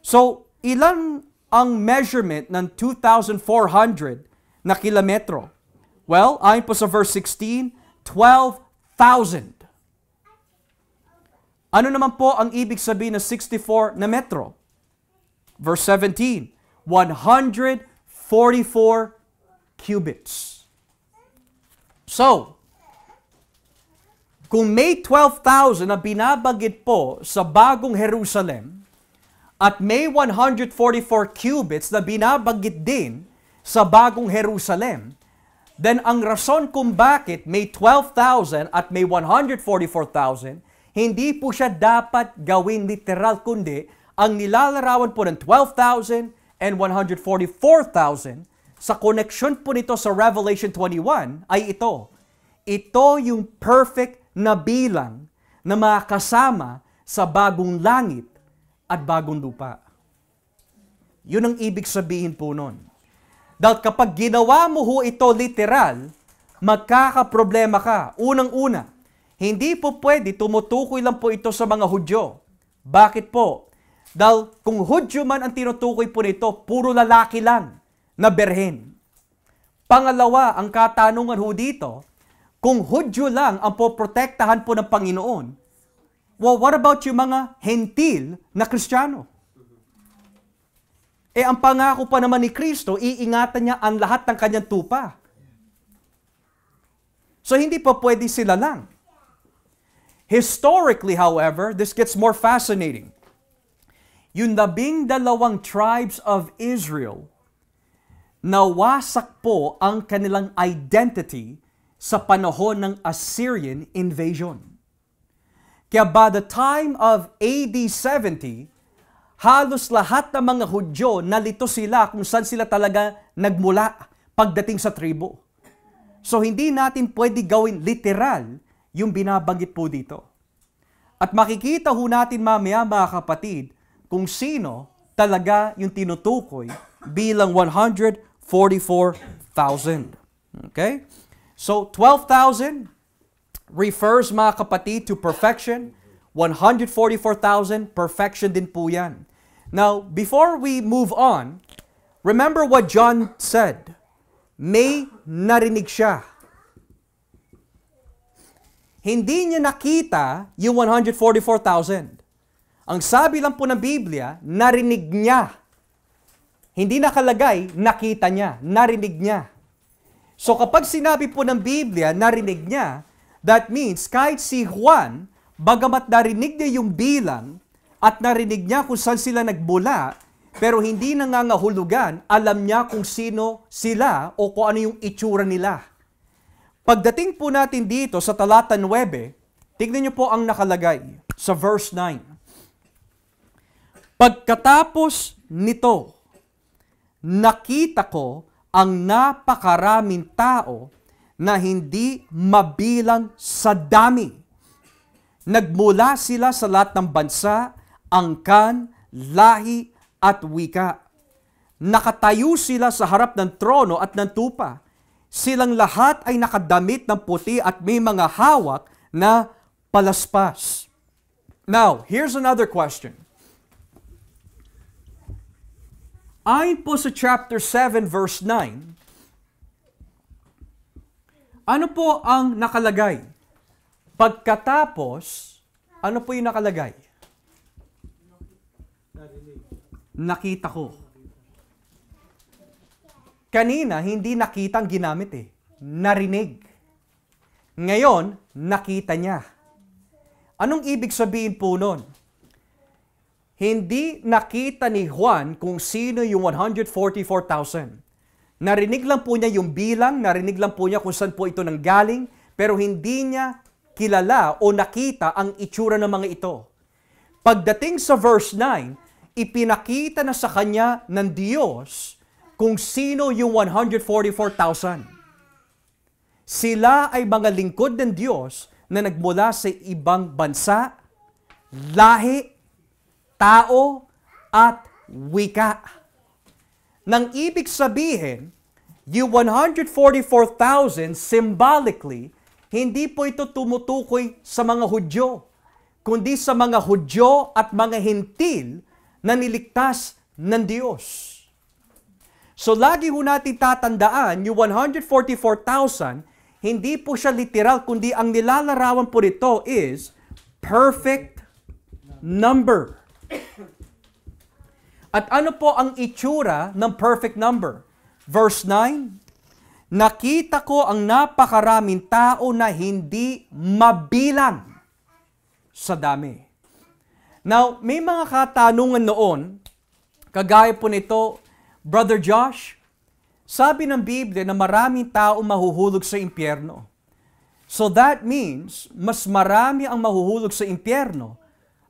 S1: So, ilan ang measurement ng 2,400 na kilometro? Well, ayon po sa verse 16, 12,000. Ano naman po ang ibig sabihin ng 64 na metro? Verse 17, 144 cubits. So, kung may 12,000 na binabanggit po sa bagong Jerusalem, at may 144 cubits na binabanggit din sa bagong Jerusalem, then ang rason kung bakit may 12,000 at may 144,000, hindi po siya dapat gawin literal, kundi ang nilalarawan po ng 12,000 and 144,000 sa connection po nito sa Revelation 21 ay ito. Ito yung perfect na bilang na makasama sa bagong langit at bagong lupa. Yun ang ibig sabihin po nun. Dahil kapag ginawa mo ho ito literal, magkakaproblema ka. Unang-una, hindi po pwede tumutukoy lang po ito sa mga Hudyo. Bakit po? Dahil kung Hudyo man ang tinutukoy po nito, puro lalaki lang na berhen. Pangalawa, ang katanungan ho dito, kung Hudyo lang ang poprotektahan po ng Panginoon, well, what about yung mga hentil na Kristiyano? Ang pangako pa naman ni Kristo, iingatan niya ang lahat ng kanyang tupa. So, hindi pa pwede sila lang. Historically, however, this gets more fascinating. Yung 12 tribes of Israel, nawasak po ang kanilang identity sa panahon ng Assyrian invasion. Kaya by the time of AD 70, halos lahat ng mga Hudyo nalito sila kung saan sila talaga nagmula pagdating sa tribo. So hindi natin pwede gawin literal yung binabanggit po dito. At makikita ho natin mamaya mga kapatid kung sino talaga yung tinutukoy bilang 144,000. Okay? So 12,000 refers mga kapatid to perfection. 144,000, perfection din po yan. Now, before we move on, remember what John said. May narinig siya. Hindi niya nakita yung 144,000. Ang sabi lang po ng Biblia, narinig niya. Hindi nakalagay, nakita niya, narinig niya. So kapag sinabi po ng Biblia, narinig niya, that means kahit si Juan, bagamat narinig niya yung bilang at narinig niya kung saan sila nagmula, pero hindi nangangahulugan, alam niya kung sino sila o kung ano yung itsura nila. Pagdating po natin dito sa talata 9, tignan niyo po ang nakalagay sa verse 9. Pagkatapos nito, nakita ko ang napakaraming tao na hindi mabilang sa dami. Nagmula sila sa lahat ng bansa, angkan, lahi at wika. Nakatayo sila sa harap ng trono at ng tupa. Silang lahat ay nakadamit ng puti at may mga hawak na palaspas. Now, here's another question. Ayon po sa chapter 7 verse 9, ano po ang nakalagay? Pagkatapos, ano po yung nakalagay? Nakita ko. Kanina, hindi nakita ang ginamit eh. Narinig. Ngayon, nakita niya. Anong ibig sabihin po nun? Hindi nakita ni Juan kung sino yung 144,000. Narinig lang po niya yung bilang, narinig lang po niya kung saan po ito nanggaling, pero hindi niya kilala o nakita ang itsura ng mga ito. Pagdating sa verse 9, ipinakita na sa kanya ng Diyos kung sino yung 144,000. Sila ay mga lingkod ng Diyos na nagmula sa ibang bansa, lahi, tao, at wika. Nang ibig sabihin, yung 144,000 symbolically, hindi po ito tumutukoy sa mga Hudyo, kundi sa mga Hudyo at mga Hentil na niligtas ng Diyos. So lagi ho natin tatandaan, yung 144,000, hindi po siya literal, kundi ang nilalarawan po nito is perfect number. At ano po ang itsura ng perfect number? Verse 9, nakita ko ang napakaraming tao na hindi mabilang sa dami. Now, may mga katanungan noon, kagaya po nito, Brother Josh, sabi ng Biblia na maraming tao mahuhulog sa impyerno. So that means, mas marami ang mahuhulog sa impyerno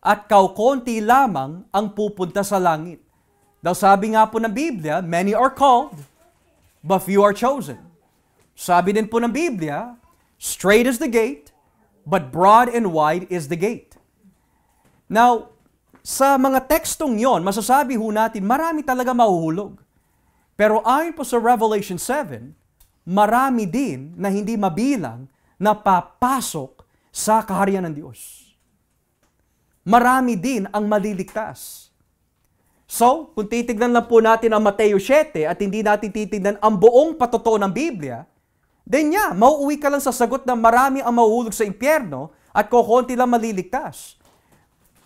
S1: at kaukonti lamang ang pupunta sa langit. Daw sabi nga po ng Biblia, many are called, but few are chosen. Sabi din po ng Biblia, straight is the gate, but broad and wide is the gate. Now, sa mga tekstong yon, masasabi ho natin, marami talaga mahuhulog. Pero ayon po sa Revelation 7, marami din na hindi mabilang na papasok sa kaharian ng Diyos. Marami din ang maliligtas. So, kung titignan lang po natin ang Mateo 7 at hindi natin titignan ang buong patotoo ng Biblia, then mauuwi ka lang sa sagot na marami ang mahuhulog sa impyerno at kukunti lang maliligtas.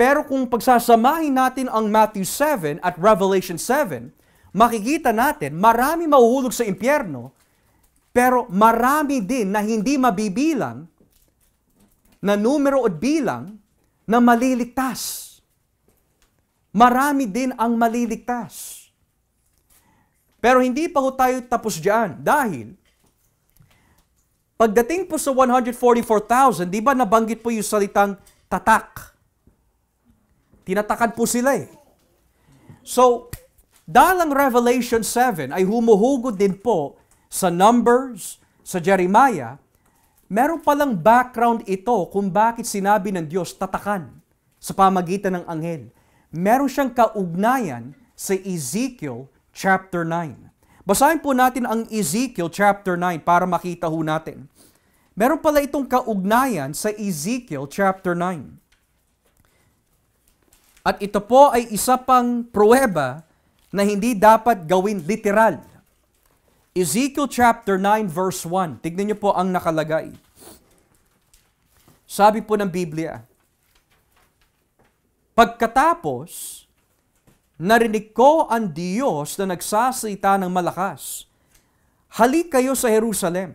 S1: Pero kung pagsasamahin natin ang Matthew 7 at Revelation 7, makikita natin marami mahuhulog sa impyerno, pero marami din na hindi mabibilang na numero at bilang na maliligtas. Marami din ang maliligtas. Pero hindi pa ho tayo tapos dyan dahil pagdating po sa 144,000, di ba nabanggit po yung salitang tatak? Tinatakan po sila eh. So, dahil ang Revelation 7 ay humuhugod din po sa Numbers, sa Jeremiah, meron palang background ito kung bakit sinabi ng Diyos tatakan sa pamagitan ng anghel. Meron siyang kaugnayan sa Ezekiel chapter 9. Basahin po natin ang Ezekiel chapter 9 para makita ho natin. Meron pala itong kaugnayan sa Ezekiel chapter 9. At ito po ay isa pang pruweba na hindi dapat gawin literal. Ezekiel chapter 9 verse 1. Tignan niyo po ang nakalagay. Sabi po ng Biblia, pagkatapos, narinig ko ang Diyos na nagsasalita ng malakas. Halik kayo sa Jerusalem.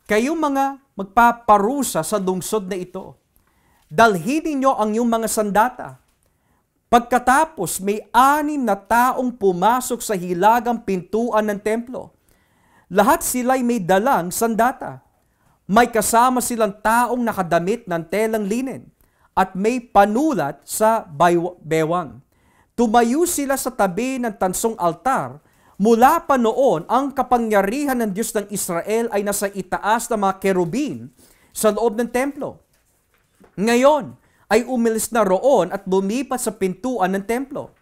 S1: Kayong mga magpaparusa sa lungsod na ito. Dalhin ninyo ang iyong mga sandata. Pagkatapos, may 6 na taong pumasok sa hilagang pintuan ng templo. Lahat sila'y may dalang sandata. May kasama silang taong nakadamit ng telang linen at may panulat sa bewang. Tumayo sila sa tabi ng tansong altar. Mula pa noon, ang kapangyarihan ng Diyos ng Israel ay nasa itaas ng mga kerubin sa loob ng templo. Ngayon, ay umilis na roon at lumipat sa pintuan ng templo.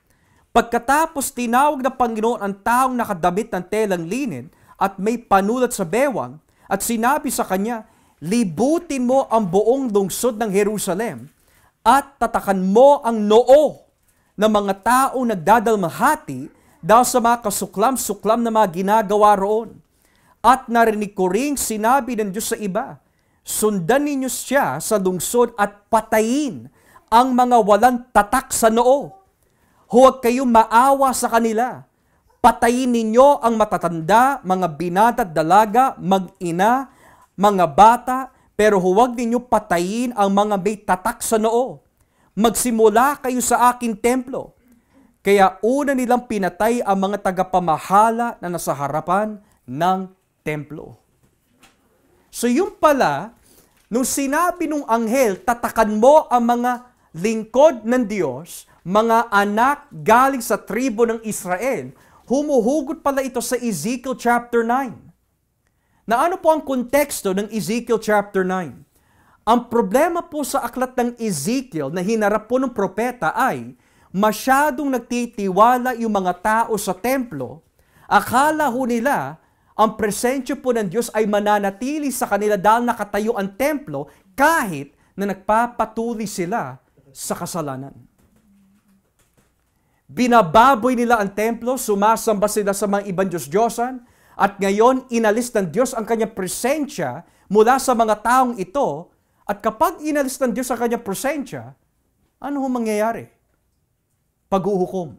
S1: Pagkatapos tinawag ng Panginoon ang taong nakadamit ng telang linen at may panulat sa bewang at sinabi sa kanya, libutin mo ang buong lungsod ng Jerusalem at tatakan mo ang noo ng mga taong nagdadalmahati dahil sa mga kasuklam-suklam na mga ginagawa roon. At narinig ko ring sinabi ng Diyos sa iba, sundan ninyo siya sa lungsod at patayin ang mga walang tatak sa noo. Huwag kayong maawa sa kanila. Patayin ninyo ang matatanda, mga binata at dalaga, mag-ina, mga bata, pero huwag ninyo patayin ang mga may tatak sa noo. Magsimula kayo sa aking templo. Kaya una nilang pinatay ang mga tagapamahala na nasa harapan ng templo. So yung pala, nung sinabi nung anghel, tatakan mo ang mga lingkod ng Diyos, mga anak galing sa tribo ng Israel, humuhugot pala ito sa Ezekiel chapter 9. Na ano po ang konteksto ng Ezekiel chapter 9? Ang problema po sa aklat ng Ezekiel na hinarap po ng propeta ay masyadong nagtitiwala yung mga tao sa templo, akala ho nila ang presensya po ng Diyos ay mananatili sa kanila dahil nakatayo ang templo kahit na nagpapatuloy sila sa kasalanan. Binababoy nila ang templo, sumasamba sila sa mga ibang Diyos-Diyosan, at ngayon inalis ng Diyos ang kanyang presensya mula sa mga taong ito, at kapag inalis ng Diyos ang kanyang presensya, ano ho mangyayari? Paghuhukom.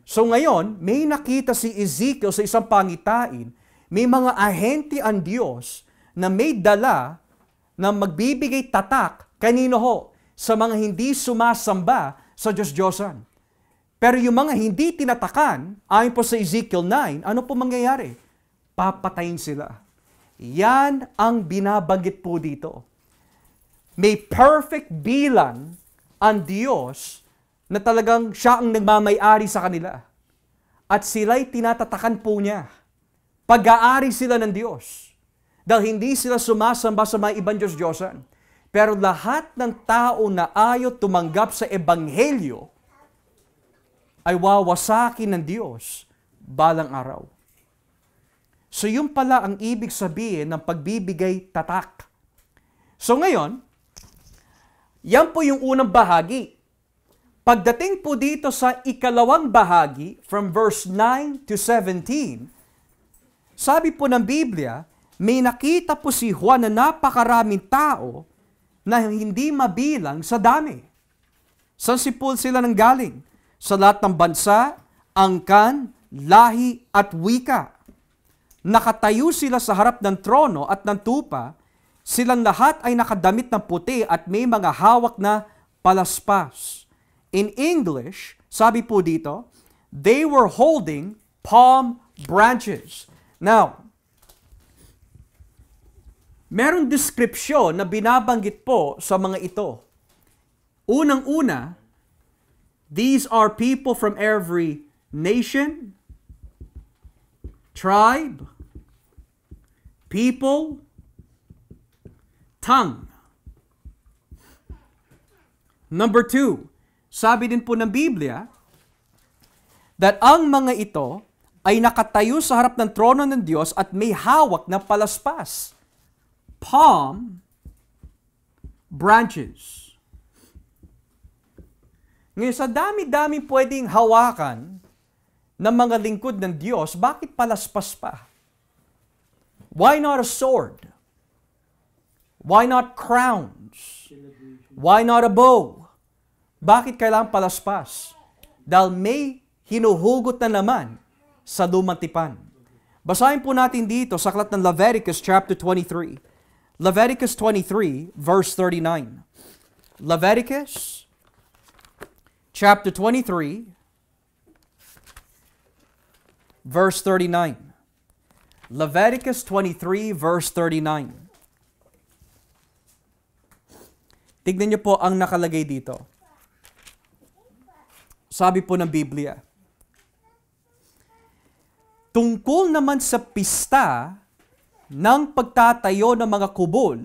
S1: So ngayon, may nakita si Ezekiel sa isang pangitain, may mga ahente ang Diyos na may dala na magbibigay tatak, kanino ho? Sa mga hindi sumasamba sa Diyos-Diyosan. Pero yung mga hindi tinatakan, ayon po sa Ezekiel 9, ano po mangyayari? Papatayin sila. Yan ang binabanggit po dito. May perfect bilang ang Diyos na talagang siya ang nagmamay-ari sa kanila. At sila'y tinatatakan po niya. Pag-aari sila ng Diyos. Dahil hindi sila sumasamba sa mga ibang Diyos-Diyosan. Pero lahat ng tao na ayaw tumanggap sa Ebanghelyo ay wawasakin ng Diyos balang araw. So yun pala ang ibig sabihin ng pagbibigay tatak. So ngayon, yan po yung unang bahagi. Pagdating po dito sa ikalawang bahagi, from verse 9 to 17, sabi po ng Biblia, may nakita po si Juan na napakaraming tao na hindi mabilang sa dami. Saan si Paul sila nang galing? Sa lahat ng bansa, angkan, lahi at wika. Nakatayo sila sa harap ng trono at ng tupa, silang lahat ay nakadamit ng puti at may mga hawak na palaspas. In English, sabi po dito, they were holding palm branches. Now, merong description na binabanggit po sa mga ito. Unang-una, these are people from every nation, tribe, people, tongue. Number 2, sabi din po ng Biblia that ang mga ito ay nakatayo sa harap ng trono ng Diyos at may hawak na palaspas. Palm branches. Ngayon, sa dami-dami pwedeng hawakan ng mga lingkod ng Diyos, bakit palaspas pa? Why not a sword? Why not crowns? Why not a bow? Bakit kailangan palaspas? Dahil may hinuhugot na naman sa lumang tipan. Basahin po natin dito sa aklat ng Leviticus chapter 23. Leviticus 23 verse 39. Leviticus chapter 23 verse 39. Leviticus 23 verse 39. Tignan niyo po ang nakalagay dito. Sabi po ng Biblia, tungkol naman sa pista ng pagtatayo ng mga kubol,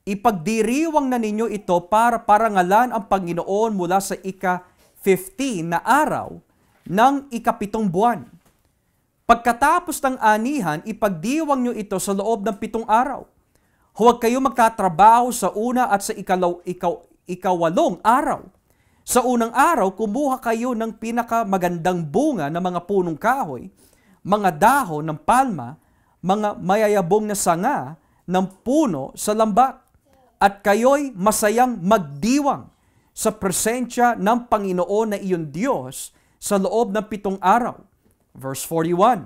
S1: ipagdiriwang na ninyo ito para parangalan ang Panginoon mula sa ika-15 na araw ng ika-7 buwan. Pagkatapos ng anihan, ipagdiwang nyo ito sa loob ng 7 araw. Huwag kayo magtatrabaho sa una at sa ikawalong araw. Sa unang araw, kumuha kayo ng pinakamagandang bunga ng mga punong kahoy, mga dahon ng palma, mga mayayabong na sanga ng puno sa lambak, at kayo'y masayang magdiwang sa presensya ng Panginoon na iyong Diyos sa loob ng 7 araw. Verse 41,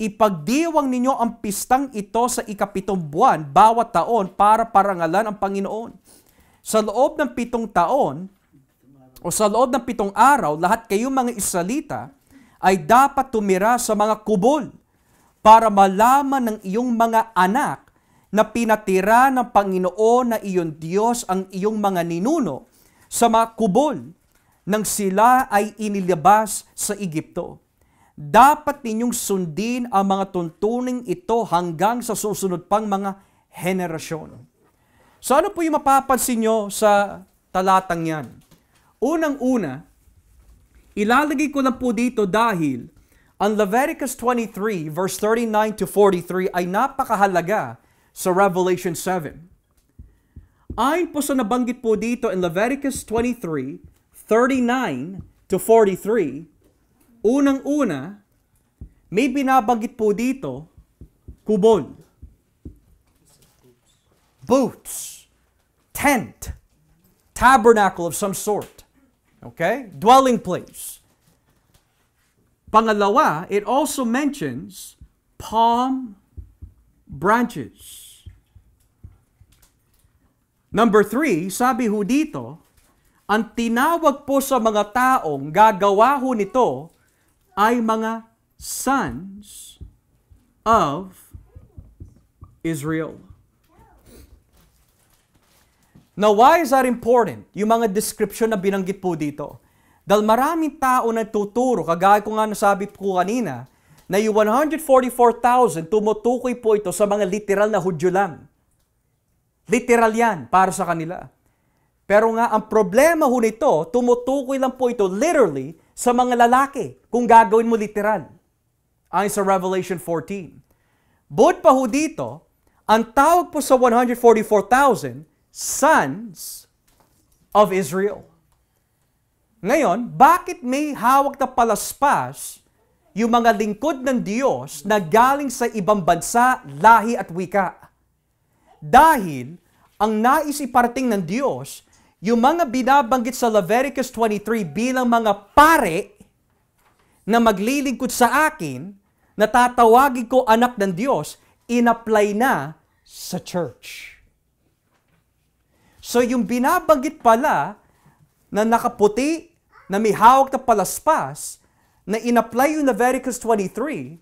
S1: ipagdiwang ninyo ang pistang ito sa ika-7 buwan bawat taon para parangalan ang Panginoon. Sa loob ng 7 taon, o sa loob ng 7 araw, lahat kayong mga Israelita ay dapat tumira sa mga kubol para malaman ng iyong mga anak na pinatira ng Panginoon na iyong Diyos ang iyong mga ninuno sa mga kubol nang sila ay inilabas sa Egypto. Dapat ninyong sundin ang mga tuntuning ito hanggang sa susunod pang mga henerasyon. So ano po yung mapapansin nyo sa talatang yan? Unang-una, ilalagay ko lang po dito dahil ang Leviticus 23 verse 39 to 43 ay napakahalaga sa Revelation 7. Ayon po sa nabanggit po dito in Leviticus 23, 39 to 43, unang-una, may binabanggit po dito, kubol, booths, tent, tabernacle of some sort. Okay? Dwelling place. Pangalawa, it also mentions palm branches. Number 3, sabi ho dito, ang tinawag po sa mga taong gagawa ho nito ay mga sons of Israel. Now, why is that important? Yung mga description na binanggit po dito. Dahil maraming tao na tuturo, kagaya ko nga nasabi po kanina, na yung 144,000, tumutukoy po ito sa mga literal na Hudyo lang. Literal yan para sa kanila. Pero nga, ang problema ho nito, tumutukoy lang po ito literally sa mga lalaki, kung gagawin mo literal. Ayon sa Revelation 14. But pa ho dito, ang tawag po sa 144,000, sons of Israel. Ngayon, bakit may hawak na palaspas yung mga lingkod ng Diyos na galing sa ibang bansa, lahi at wika? Dahil, ang nais iparating ng Diyos, yung mga binabanggit sa Leviticus 23 bilang mga pare na maglilingkod sa akin, na tatawagin ko anak ng Diyos, in-apply na sa church. So yung binabanggit pala na nakaputi, na may hawak na palaspas, na in-apply yung Leviticus 23,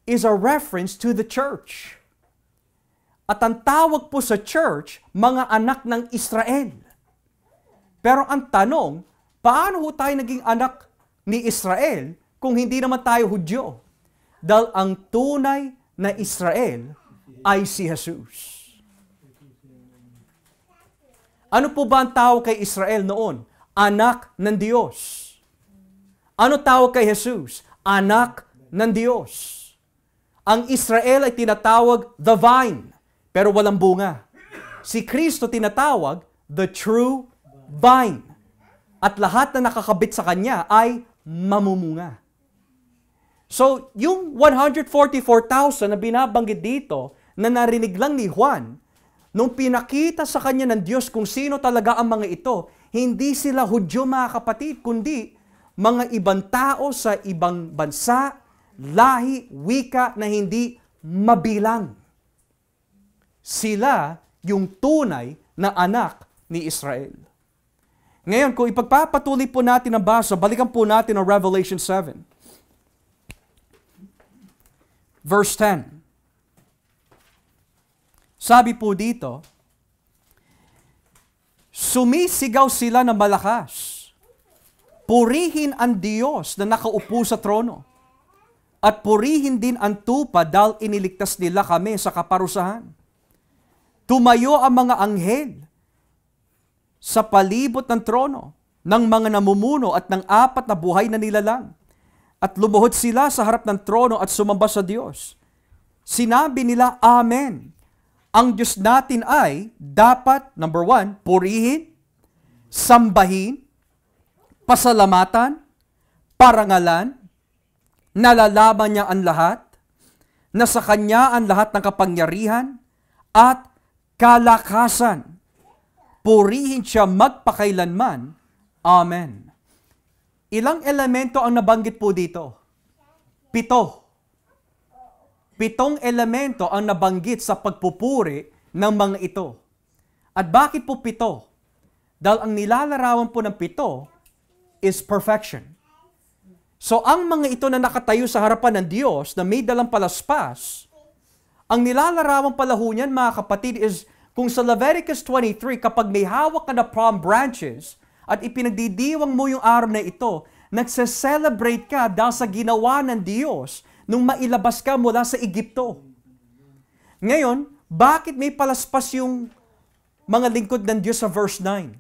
S1: is a reference to the church. At ang tawag po sa church, mga anak ng Israel. Pero ang tanong, paano ho tayo naging anak ni Israel kung hindi naman tayo Hudyo? Dahil ang tunay na Israel ay si Jesus. Ano po ba ang tawag kay Israel noon? Anak ng Diyos. Ano tawag kay Jesus? Anak ng Diyos. Ang Israel ay tinatawag the vine, pero walang bunga. Si Kristo tinatawag the true vine. At lahat na nakakabit sa Kanya ay mamumunga. So, yung 144,000 na binabanggit dito, na narinig lang ni Juan, nung pinakita sa kanya ng Diyos kung sino talaga ang mga ito, hindi sila Hudyo, mga kapatid, kundi mga ibang tao sa ibang bansa, lahi, wika na hindi mabilang. Sila yung tunay na anak ni Israel. Ngayon, kung ipagpapatuloy po natin ang basa, balikan po natin ang Revelation 7. Verse 10. Sabi po dito, sumisigaw sila na malakas. Purihin ang Diyos na nakaupo sa trono. At purihin din ang tupa dahil iniligtas nila kami sa kaparusahan. Tumayo ang mga anghel sa palibot ng trono ng mga namumuno at ng 4 na buhay na nilalang. At lumuhod sila sa harap ng trono at sumamba sa Diyos. Sinabi nila, Amen. Ang Diyos natin ay dapat, number 1, purihin, sambahin, pasalamatan, parangalan, nalalaman niya ang lahat, na sa Kanya ang lahat ng kapangyarihan at kalakasan. Purihin siya magpakailanman. Amen. Ilang elemento ang nabanggit po dito? 7. 7 elemento ang nabanggit sa pagpupuri ng mga ito. At bakit po 7? Dahil ang nilalarawan po ng 7 is perfection. So ang mga ito na nakatayo sa harapan ng Diyos na may dalang palaspas, ang nilalarawan pala ho niyan, mga kapatid, is kung sa Leviticus 23, kapag may hawak ka na palm branches at ipinagdidiwang mo yung araw na ito, nagse-celebrate ka dahil sa ginawa ng Diyos nung mailabas ka mula sa Egypto. Ngayon, bakit may palaspas yung mga lingkod ng Diyos sa verse 9?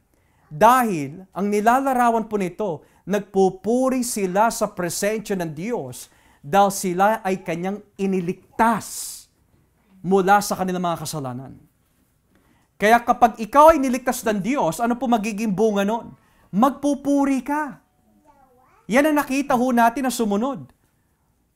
S1: Dahil ang nilalarawan po nito, nagpupuri sila sa presensya ng Diyos dahil sila ay Kanyang iniligtas mula sa kanilang mga kasalanan. Kaya kapag ikaw ay niligtas ng Diyos, ano po magiging bunga nun? Magpupuri ka. Yan ang nakita ho natin na sumunod.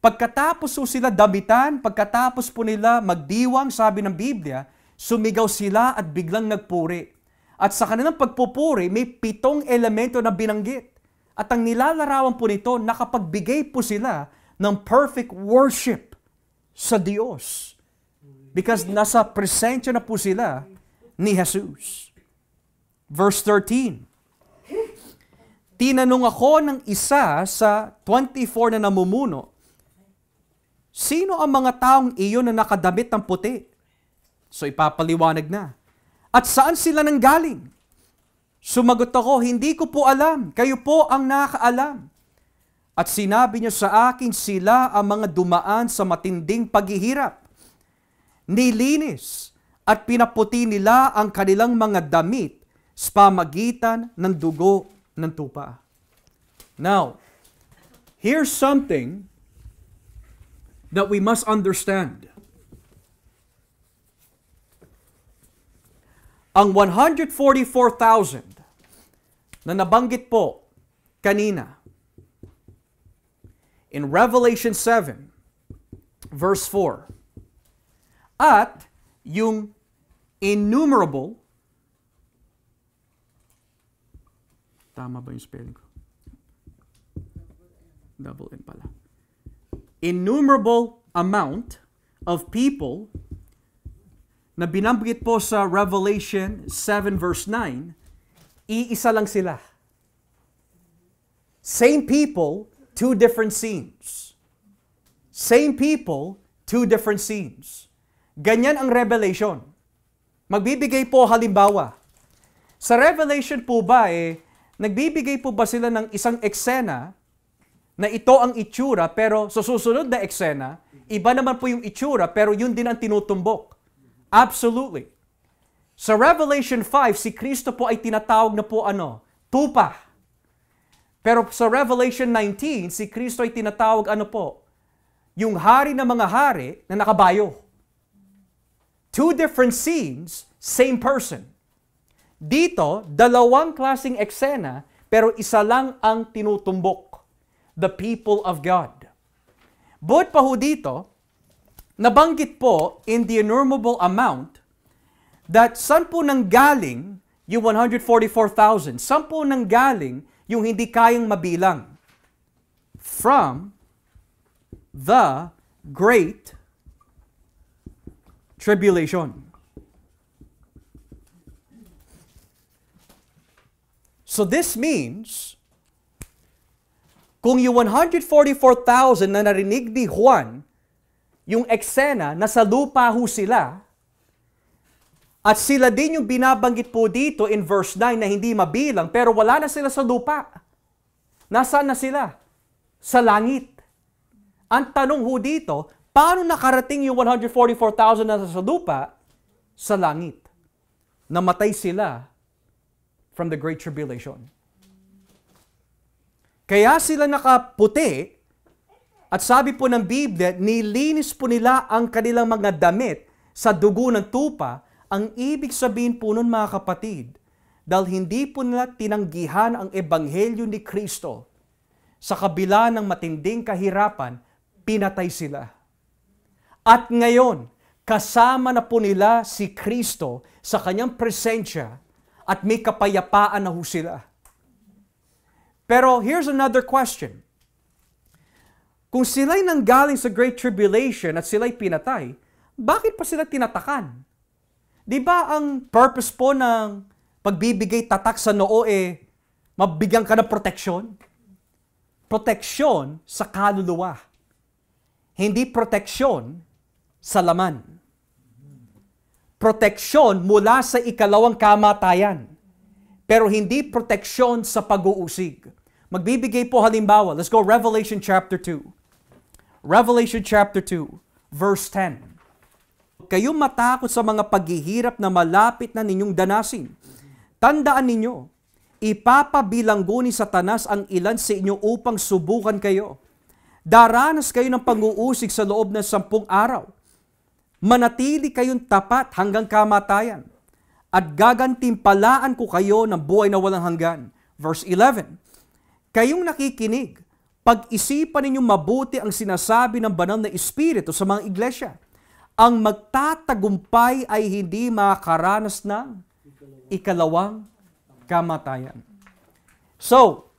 S1: Pagkatapos po sila damitan, pagkatapos po nila magdiwang, sabi ng Biblia, sumigaw sila at biglang nagpuri. At sa kanilang pagpupuri, may 7 elemento na binanggit. At ang nilalarawan po nito, nakapagbigay po sila ng perfect worship sa Diyos. Because nasa presensya na po sila ni Jesus. Verse 13. Tinanong ako ng isa sa 24 na namumuno, sino ang mga taong iyon na nakadamit ng puti? So ipapaliwanag na. At saan sila nanggaling? Sumagot ako, hindi ko po alam. Kayo po ang nakakaalam. At sinabi niya sa akin, sila ang mga dumaan sa matinding paghihirap. Nilinis at pinaputi nila ang kanilang mga damit sa pamagitan ng dugo ng tupa. Now, here's something that we must understand. Ang 144,000 na nabanggit po kanina in Revelation 7 verse 4 at yung innumerable, tama ba yung spelling ko? Double N pala. Innumerable amount of people na binanggit po sa Revelation 7 verse 9, iisa lang sila. Same people, 2 different scenes. Same people, 2 different scenes. Ganyan ang Revelation. Magbibigay po halimbawa. Sa Revelation po ba, nagbibigay po ba sila ng isang eksena na ito ang itsura, pero sa susunod na eksena, iba naman po yung itsura, pero yun din ang tinutumbok. Absolutely. Sa Revelation 5, si Kristo po ay tinatawag na po tupa. Pero sa Revelation 19, si Kristo ay tinatawag yung hari ng mga hari na nakabayo. 2 different scenes, same person. Dito, 2 klaseng eksena, pero isa lang ang tinutumbok. The people of God. Bukod pa ho dito, nabanggit po in the innumerable amount that saan po nanggaling yung 144,000? Saan po nanggaling yung hindi kayang mabilang? From the Great Tribulation. So this means, kung yung 144,000 na narinig ni Juan, yung eksena, nasa lupa ho sila, at sila din yung binabanggit po dito in verse 9 na hindi mabilang, pero wala na sila sa lupa. Nasaan na sila? Sa langit. Ang tanong ho dito, paano nakarating yung 144,000 na sa lupa sa langit? Namatay sila from the Great Tribulation. Kaya sila nakaputi, at sabi po ng Biblia, nilinis po nila ang kanilang mga damit sa dugo ng tupa. Ang ibig sabihin po nun, mga kapatid, dahil hindi po nila tinanggihan ang ebanghelyo ni Kristo, sa kabila ng matinding kahirapan, pinatay sila. At ngayon, kasama na po nila si Kristo sa kanyang presensya at may kapayapaan na ho sila. Pero here's another question. Kung sila'y nanggaling sa Great Tribulation at sila'y pinatay, bakit pa sila tinatakan? Di ba ang purpose po ng pagbibigay tatak sa noo mabigyan ka ng proteksyon? Proteksyon sa kaluluwa. Hindi proteksyon sa laman. Proteksyon mula sa ikalawang kamatayan. Pero hindi proteksyon sa pag-uusig. Magbibigay po halimbawa. Let's go Revelation chapter 2. Revelation chapter 2, verse 10. Kayong matakot sa mga paghihirap na malapit na ninyong danasin. Tandaan ninyo, ipapabilanggo ni Satanas ang ilan sa inyo upang subukan kayo. Daranas kayo ng pag-uusig sa loob ng 10 araw. Manatili kayong tapat hanggang kamatayan. At gagantimpalaan ko kayo ng buhay na walang hanggan. Verse 11. Kayong nakikinig, Pag-isipan ninyong mabuti ang sinasabi ng banal na Espiritu sa mga iglesia. Ang magtatagumpay ay hindi makakaranas ng ikalawang kamatayan. So,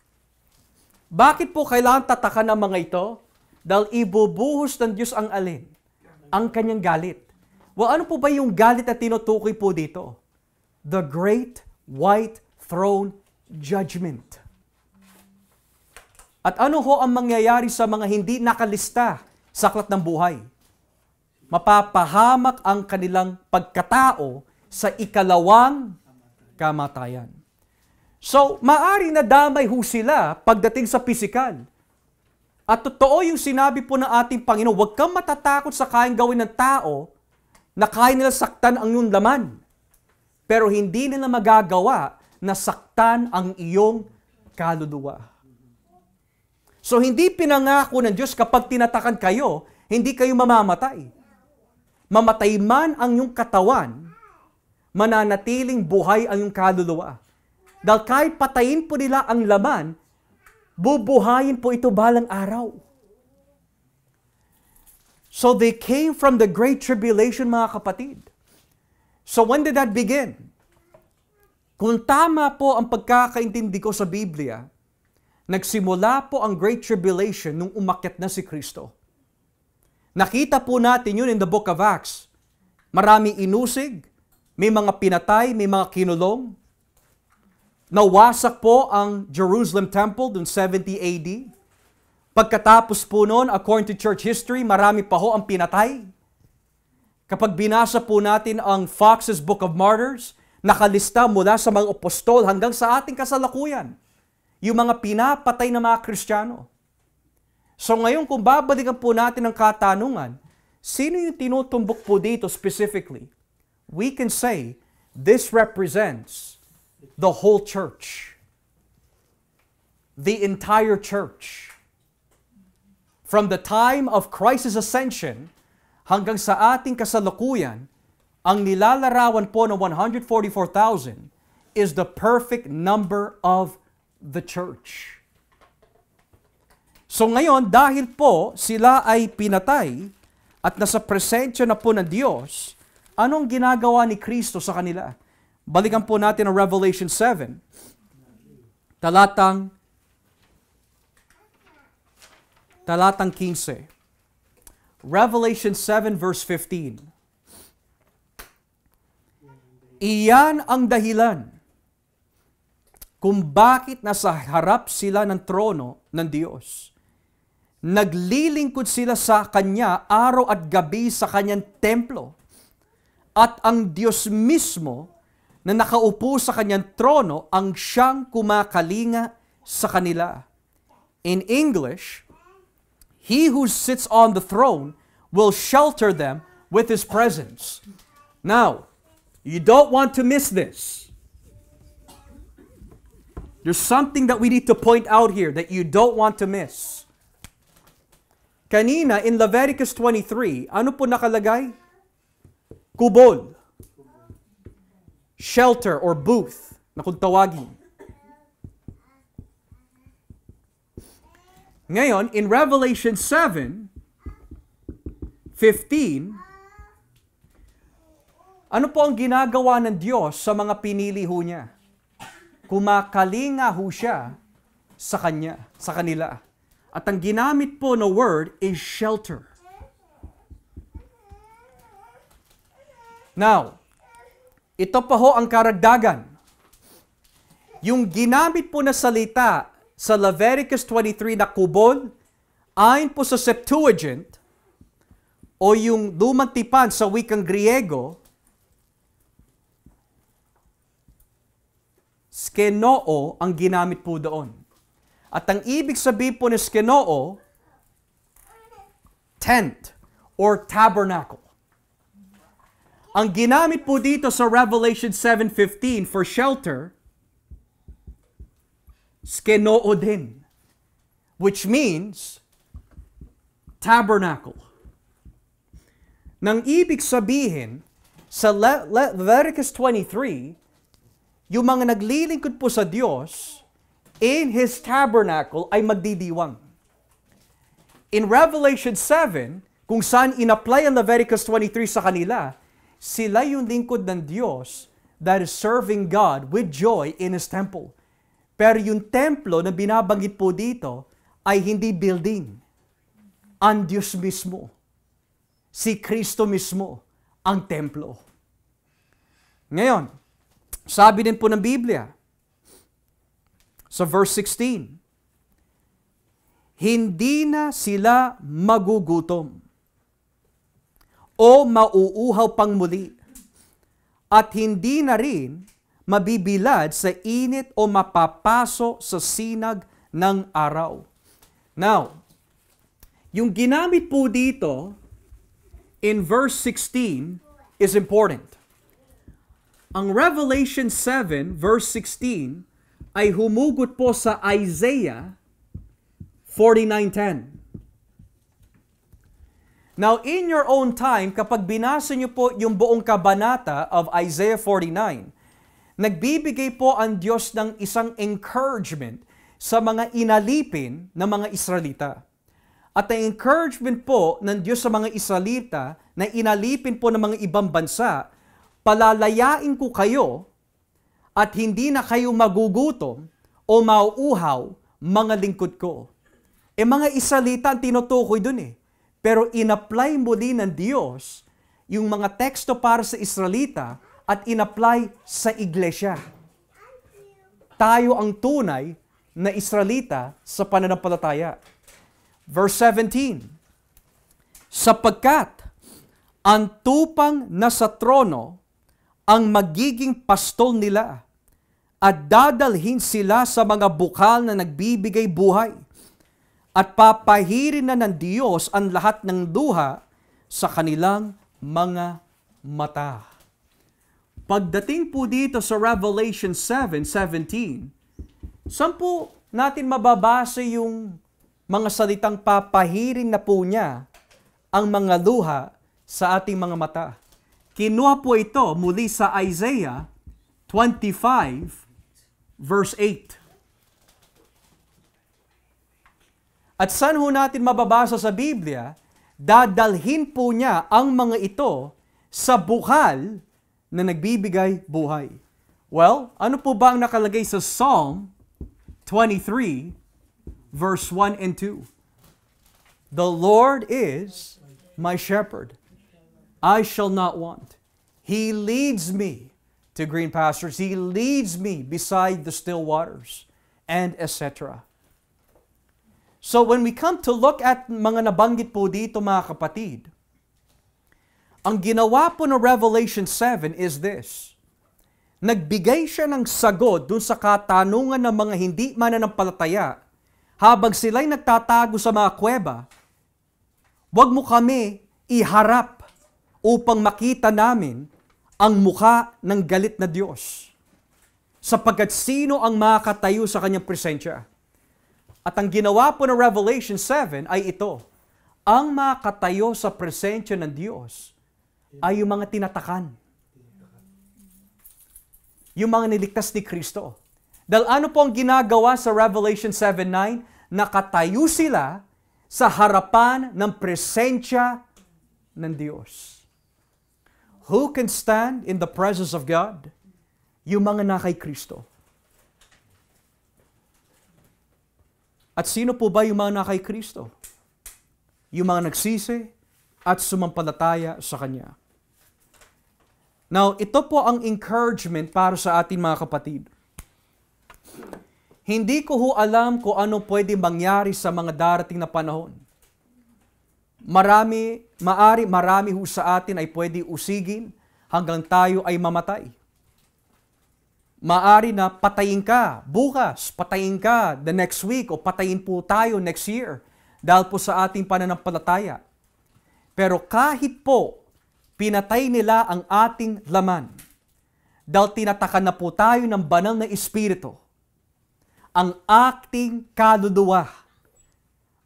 S1: bakit po kailangan tatakan ang mga ito? Dahil ibubuhos ng Diyos ang alin? Ang kanyang galit. Well, ano po ba yung galit na tinutukoy po dito? The Great White Throne Judgment. At ano ho ang mangyayari sa mga hindi nakalista sa aklat ng buhay? Mapapahamak ang kanilang pagkatao sa ikalawang kamatayan. So, maari na damay ho sila pagdating sa pisikal. At totoo yung sinabi po ng ating Panginoon, huwag kang matatakot sa kayang gawin ng tao na kaya nila saktan ang iyong laman. Pero hindi nila magagawa na saktan ang iyong kaluluwa. So hindi pinangako ng Diyos kapag tinatakan kayo, hindi kayo mamamatay. Mamatay man ang iyong katawan, mananatiling buhay ang iyong kaluluwa. Dahil kahit patayin po nila ang laman, bubuhayin po ito balang araw. So they came from the Great Tribulation, mga kapatid. So when did that begin? Kung tama po ang pagkakaintindi ko sa Biblia, nagsimula po ang Great Tribulation nung umakyat na si Kristo. Nakita po natin yun in the book of Acts. Maraming inusig, may mga pinatay, may mga kinulong. Nawasak po ang Jerusalem Temple noong 70 AD. Pagkatapos po noon, according to church history, marami pa ho ang pinatay. Kapag binasa po natin ang Fox's Book of Martyrs, nakalista mula sa mga apostol hanggang sa ating kasalukuyan, yung mga pinapatay na mga Kristiyano. So ngayon, kung babalikan po natin ang katanungan, sino yung tinutumbok po dito specifically? We can say, this represents the whole church. The entire church. From the time of Christ's ascension hanggang sa ating kasalukuyan, ang nilalarawan po ng 144,000 is the perfect number of the church. So ngayon, dahil po sila ay pinatay at nasa presensya na po ng Diyos, anong ginagawa ni Kristo sa kanila? Balikan po natin ang Revelation 7, talatang 15. Revelation 7 verse 15. Iyan ang dahilan kung bakit nasa harap sila ng trono ng Diyos. Naglilingkod sila sa Kanya araw at gabi sa Kanyang templo. At ang Diyos mismo na nakaupo sa Kanyang trono ang siyang kumakalinga sa kanila. In English, He who sits on the throne will shelter them with His presence. Now, you don't want to miss this. There's something that we need to point out here that you don't want to miss. Kanina, in Leviticus 23, ano po nakalagay? Kubol. Shelter or booth, na kung tawagin. Ngayon, in Revelation 7, 15, ano po ang ginagawa ng Diyos sa mga pinili ho niya? Kumakalinga ho siya sa Kanya, sa kanila. At ang ginamit po na word is shelter. Now, ito pa ho ang karagdagan. Yung ginamit po na salita sa Leviticus 23 na kubol, ayon po sa Septuagint, o yung lumang tipan sa wikang Griego, skenoo ang ginamit po doon. At ang ibig sabihin po ng skenoo, tent or tabernacle. Ang ginamit po dito sa Revelation 7:15 for shelter, skenoo din, which means tabernacle. Nang ibig sabihin, sa Leviticus 23, yung mga naglilingkod po sa Diyos, in His tabernacle ay magdidiwang. In Revelation 7, kung saan in-apply ang Leviticus 23 sa kanila, sila yung lingkod ng Diyos that is serving God with joy in His temple. Pero yung templo na binabanggit po dito ay hindi building. Ang Diyos mismo. Si Kristo mismo ang templo. Ngayon, sabi din po ng Biblia, sa verse 16, hindi na sila magugutom o mauuhaw pang muli, at hindi na rin mabibilad sa init o mapapaso sa sinag ng araw. Now, yung ginamit po dito in verse 16 is important. Ang Revelation 7 verse 16 ay humugot po sa Isaiah 49:10. Now, in your own time, kapag binasa niyo po yung buong kabanata of Isaiah 49, nagbibigay po ang Diyos ng isang encouragement sa mga inalipin ng mga Israelita. At ang encouragement po ng Diyos sa mga Israelita na inalipin po ng mga ibang bansa, palalayain ko kayo at hindi na kayo magugutom o mauuhaw, mga lingkod ko. Mga Israelita ang tinutukoy dun Pero in-apply muli ng Diyos yung mga teksto para sa Israelita at in-apply sa iglesia. Tayo ang tunay na Israelita sa pananampalataya. Verse 17, sapagkat ang tupang nasa trono ang magiging pastol nila at dadalhin sila sa mga bukal na nagbibigay buhay at papahirin na ng Diyos ang lahat ng luha sa kanilang mga mata. Pagdating po dito sa Revelation 7:17, saan po natin mababasa yung mga salitang papahirin na po niya ang mga luha sa ating mga mata? Kinuha po ito muli sa Isaiah 25 verse 8. At saan ho natin mababasa sa Biblia, dadalhin po niya ang mga ito sa bukal na nagbibigay buhay. Well, ano po ba ang nakalagay sa Psalm 23 verse 1 and 2? The Lord is my shepherd. I shall not want. He leads me to green pastures. He leads me beside the still waters, and etc. So when we come to look at mga nabanggit po dito mga kapatid, ang ginawa po ng Revelation 7 is this. Nagbigay siya ng sagot dun sa katanungan ng mga hindi mananampalataya habang sila'y nagtatago sa mga kuweba. Huwag mo kami iharap upang makita namin ang mukha ng galit na Diyos. Sapagkat sino ang makatayo sa kanyang presensya? At ang ginawa po ng Revelation 7 ay ito. Ang makatayo sa presensya ng Diyos ay yung mga tinatakan. Yung mga niligtas ni Kristo. Dahil ano po ang ginagawa sa Revelation 7:9? Nakatayo sila sa harapan ng presensya ng Diyos. Who can stand in the presence of God? Yung mga na kay Kristo. At sino po ba yung mga na kay Kristo? Yung mga nagsisi at sumampalataya sa Kanya. Now, ito po ang encouragement para sa ating mga kapatid. Hindi ko ho alam kung ano pwede mangyari sa mga darating na panahon. Marami ho sa atin ay pwede usigin hanggang tayo ay mamatay. Maari na patayin ka bukas, patayin ka the next week, o patayin po tayo next year dahil po sa ating pananampalataya. Pero kahit po pinatay nila ang ating laman, dahil tinatakan na po tayo ng banal na Espiritu, ang ating kaluluwa,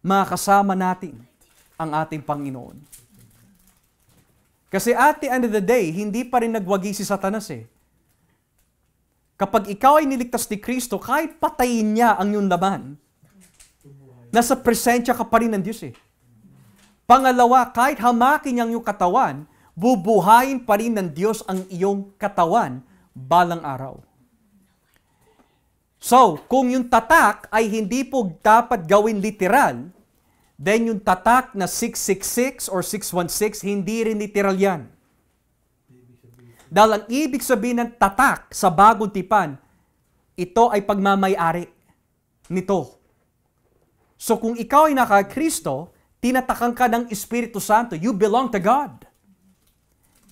S1: makasama natin ang ating Panginoon. Kasi at the end of the day, hindi pa rin nagwagi si Satanas Kapag ikaw ay niligtas ni Kristo, kahit patayin niya ang iyong laman, nasa presensya ka pa rin ng Diyos Pangalawa, kahit hamakin niyang iyong katawan, bubuhayin pa rin ng Diyos ang iyong katawan balang araw. So, kung yung tatak ay hindi po dapat gawin literal, then yung tatak na 666 or 616, hindi rin literal yan. Dahil ang ibig sabihin ng tatak sa bagong tipan, ito ay pagmamay-ari nito. So kung ikaw ay naka-Kristo, tinatakan ka ng Espiritu Santo, you belong to God.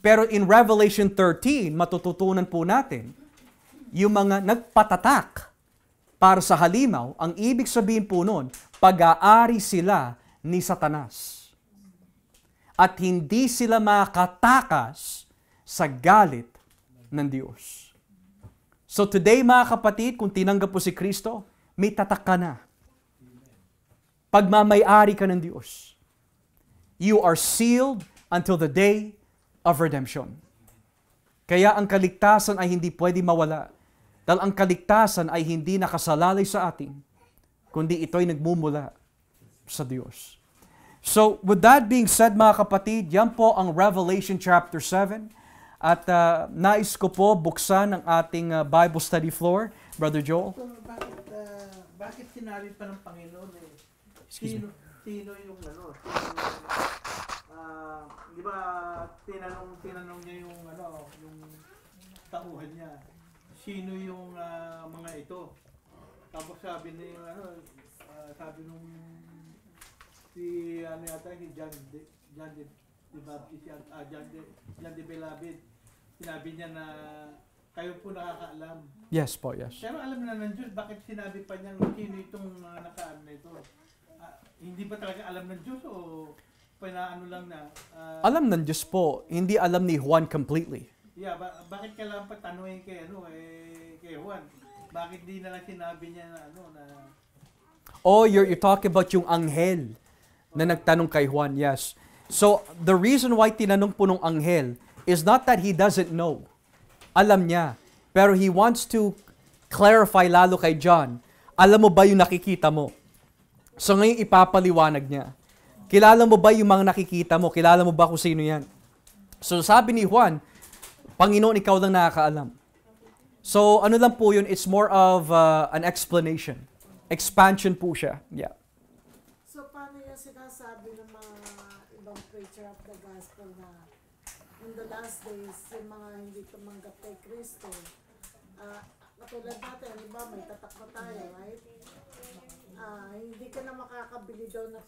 S1: Pero in Revelation 13, matututunan po natin, yung mga nagpatatak para sa halimaw, ang ibig sabihin po nun, pag-aari sila ni Satanas. At hindi sila makatakas sa galit ng Diyos. So today mga kapatid, kung tinanggap po si Kristo, may tatak ka na. Pagmamay-ari ka ng Diyos. You are sealed until the day of redemption. Kaya ang kaligtasan ay hindi pwede mawala. Dahil ang kaligtasan ay hindi nakasalalay sa atin, kundi ito'y nagmumula sa Diyos. So, with that being said mga kapatid, yan po ang Revelation chapter 7. At nais ko po buksan ang ating Bible study floor, Brother Joel.
S2: So, bakit sinabi pa ng Panginoon sino yung di ba tinanong niya yung yung tauhan niya, sino yung mga ito? Tapos sabi niya sabi nung si John the Beloved, sinabi niya na kayo po nakakaalam.
S1: Yes po, yes.
S2: Pero alam na ng Diyos, bakit sinabi pa niyang sino itong nakaan na ito? Hindi ba talaga alam ng Diyos o pinaano lang na?
S1: Alam ng Diyos po, hindi alam ni Juan completely.
S2: Yeah, bakit kailangan pa tanungin kay Juan? Bakit di na lang sinabi niya na
S1: Oh, you're talking about yung anghel na nagtanong kay Juan, yes. So, the reason why tinanong po nung anghel is not that he doesn't know. Alam niya. Pero he wants to clarify lalo kay John. Alam mo ba yung nakikita mo? So, ngayon ipapaliwanag niya. Kilala mo ba yung mga nakikita mo? Kilala mo ba kung sino yan? So, sabi ni Juan, Panginoon, ikaw lang nakakaalam. So, ano lang po yun? It's more of an explanation. Expansion po siya. Yeah.
S3: So, paano yung sinasabi ng mga ibang preacher of the gospel na in the last days, yung mga hindi tumanggap kay Kristo, katulad natin, di ba, may tatak na tayo, right? Hindi ka na makakabili daw na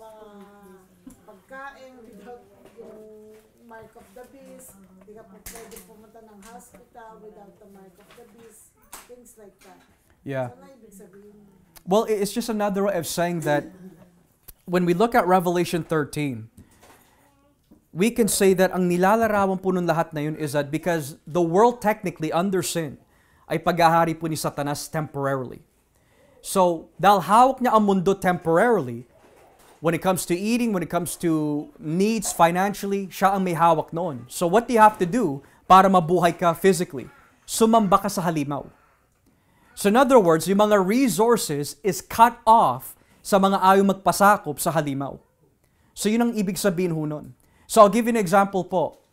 S3: pagkain without yung mark of the beast, hindi ka pa pwede pumunta ng hospital without the mark of the beast, things like that.
S1: Yeah.
S3: So, ano ibig sabihin?
S1: Well, it's just another way of saying that when we look at Revelation 13, we can say that ang nilalarawan po ng lahat na yun is that because the world technically under sin ay paghahari po ni Satanas temporarily. So, dahil hawak niya ang mundo temporarily, when it comes to eating, when it comes to needs financially, siya ang may hawak noon. So, what do you have to do para mabuhay ka physically? Sumamba ka sa halimaw. So, in other words, yung mga resources is cut off sa mga ayaw magpasakop sa halimaw. So, yun ang ibig sabihin ho nun. So, I'll give you an example po.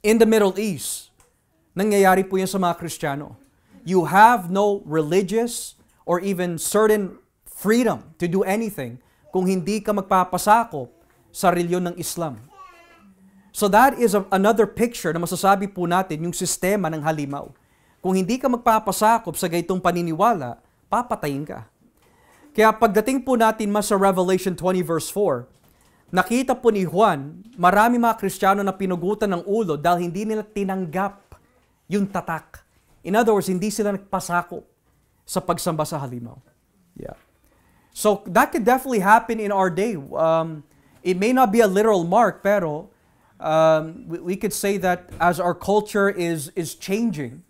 S1: In the Middle East, nangyayari po yan sa mga Kristiyano. You have no religious or even certain freedom to do anything kung hindi ka magpapasakop sa reliyon ng Islam. So, that is another picture na masasabi po natin yung sistema ng halimaw. Kung hindi ka magpapasakop sa gaytong paniniwala, papatayin ka. Kaya pagdating po natin mas sa Revelation 20 verse 4, nakita po ni Juan, marami mga Kristiyano na pinugutan ng ulo dahil hindi nila tinanggap yung tatak. In other words, hindi sila nagpasakop sa pagsamba sa halimaw. Yeah. So that could definitely happen in our day. It may not be a literal mark, pero we could say that as our culture is changing,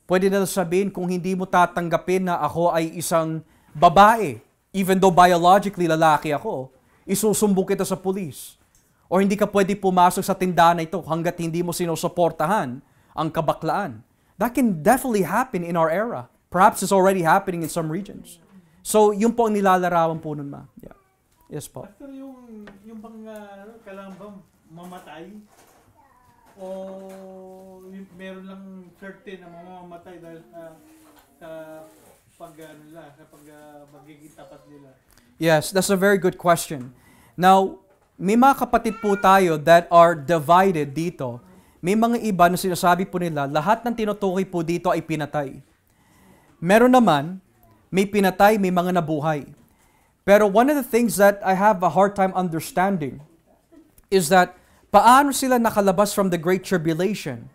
S1: pwede na sabihin kung hindi mo tatanggapin na ako ay isang babae, even though biologically lalaki ako, isusumbong kita sa pulis. O hindi ka pwede pumasok sa tindahan na ito hanggat hindi mo sinusuportahan ang kabaklaan. That can definitely happen in our era. Perhaps it's already happening in some regions. So, yun po ang nilalarawan po nun, ma. Yeah. Yes po.
S2: Pastor, yung bang kailangan ba mamatay? O meron lang certain na mamamatay dahil sa magiging tapat nila?
S1: Yes, that's a very good question. Now, may mga kapatid po tayo that are divided dito. May mga iba na sinasabi po nila, lahat ng tinutukoy po dito ay pinatay. Meron naman, may pinatay, may mga nabuhay. Pero one of the things that I have a hard time understanding is that paano sila nakalabas from the Great Tribulation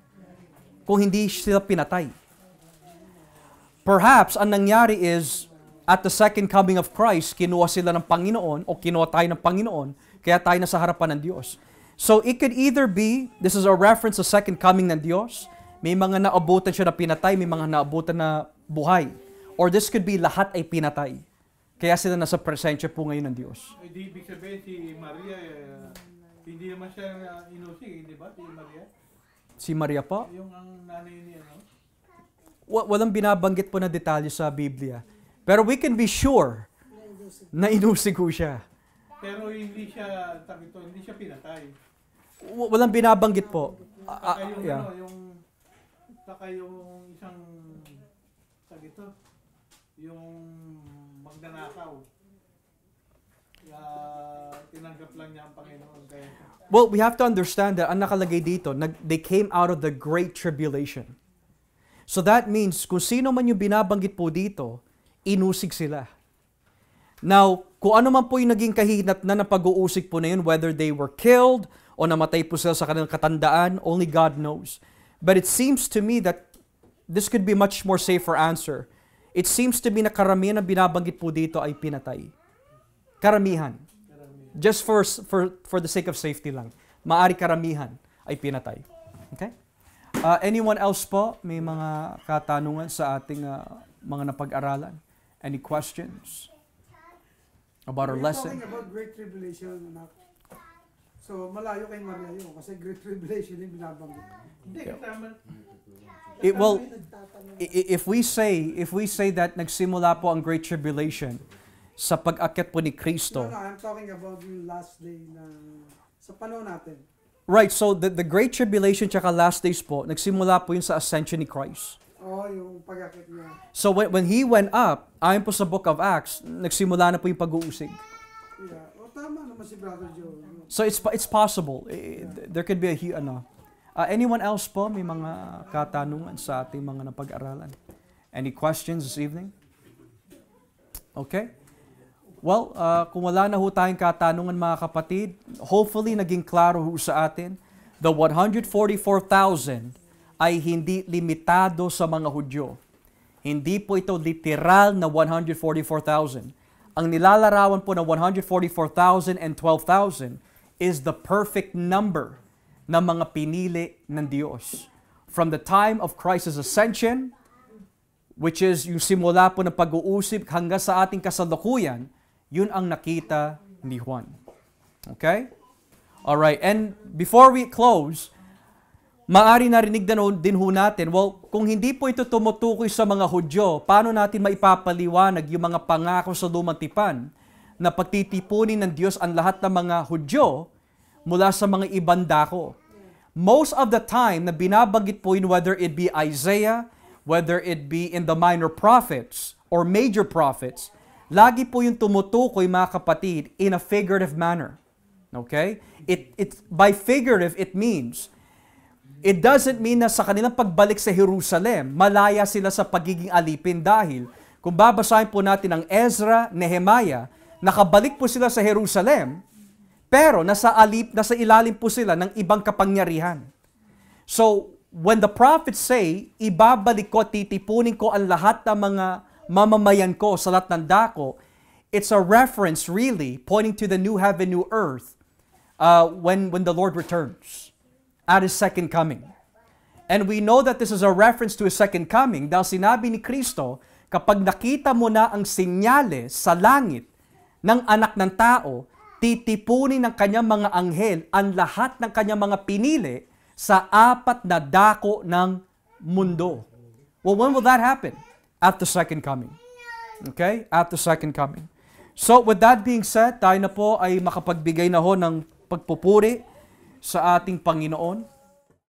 S1: kung hindi sila pinatay? Perhaps, ang nangyari is, at the second coming of Christ, kinuha sila ng Panginoon o kinuha tayo ng Panginoon, kaya tayo nasa harapan ng Diyos. So, it could either be, this is a reference sa second coming ng Diyos, may mga naabutan siya na pinatay, may mga naabutan na buhay. Or this could be, lahat ay pinatay. Kaya sila nasa presensya po ngayon ng Diyos.
S2: Ay, di ibig sabihin si Maria, hindi naman siya inusig, di ba? Si Maria?
S1: Si Maria po?
S2: Yung ang nanay niya, no?
S1: Walang binabanggit po na detalye sa Biblia. Pero we can be sure na inusig ko siya.
S2: Pero hindi siya, hindi siya pinatay.
S1: Walang binabanggit po.
S2: Saka yung,
S1: Yeah.
S2: saka yung isang, yung magnanakaw. Tinanggap lang niya ang Panginoon. Kaya,
S1: Well, we have to understand that ang nakalagay dito, they came out of the Great Tribulation. So that means, kung sino man yung binabanggit po dito, inusig sila. Now, kung ano man po yung naging kahinat na pag-uusig po na yun, whether they were killed o namatay po sila sa kanilang katandaan, only God knows. But it seems to me that this could be much more safer answer. It seems to me na karamihan na binabanggit po dito ay pinatay. Karamihan. Just for the sake of safety lang. Maari karamihan ay pinatay. Okay? Anyone else po? May mga katanungan sa ating mga napag-aralan? Any questions about our lesson?
S4: We're talking about Great Tribulation, anak. So, malayo kay Maria yun kasi Great Tribulation yung binabanggit.
S2: hindi, kasama.
S1: Well, if we say that nagsimula po ang Great Tribulation sa pag-akyat po ni Kristo.
S4: No, I'm talking about yung last day na sa panahon natin.
S1: Right, so the Great Tribulation tsaka last days po, nagsimula po yun sa ascension ni Christ.
S4: Oo, yung pag-akit niya.
S1: So when He went up, ayon po sa Book of Acts, nagsimula na po yung pag-uusig.
S4: Yeah. O, tama naman si Brother Joe.
S1: So it's possible. There could be anyone else po, may mga katanungan sa ating mga napag-aralan? Any questions this evening? Okay. Well, kung wala na ho tayong katanungan mga kapatid, hopefully naging klaro ho sa atin, the 144,000 ay hindi limitado sa mga Hudyo. Hindi po ito literal na 144,000. Ang nilalarawan po ng 144,000 and 12,000 is the perfect number ng mga pinili ng Diyos. From the time of Christ's ascension, which is yung simula po ng pag-uusip hanggang sa ating kasalukuyan, yun ang nakita ni Juan. Okay? Alright, and before we close, maari narinig din ho natin, well, kung hindi po ito tumutukoy sa mga Hudyo, paano natin maipapaliwanag yung mga pangako sa lumang tipan na pagtitipunin ng Diyos ang lahat ng mga Hudyo mula sa mga ibang dako? Most of the time na binabanggit po yun, whether it be Isaiah, whether it be in the minor prophets or major prophets, lagi po yung tumutukoy mga kapatid in a figurative manner. Okay? By figurative, it means, it doesn't mean na sa kanilang pagbalik sa Jerusalem, malaya sila sa pagiging alipin dahil kung babasahin po natin ang Ezra, Nehemiah, nakabalik po sila sa Jerusalem, pero nasa ilalim po sila ng ibang kapangyarihan. So, when the prophets say, ibabalik ko, titipunin ko ang lahat ng mga mamamayan ko sa lahat ng dako, it's a reference really pointing to the new heaven, new earth when the Lord returns at His second coming. And we know that this is a reference to His second coming dahil sinabi ni Kristo, kapag nakita mo na ang sinyales sa langit ng anak ng tao, titipunin ng kanyang mga anghel ang lahat ng kanyang mga pinili sa 4 na dako ng mundo. Well, when will that happen? At the second coming. Okay? At the second coming. So with that being said, tayo na po ay makapagbigay na ho ng pagpupuri sa ating Panginoon.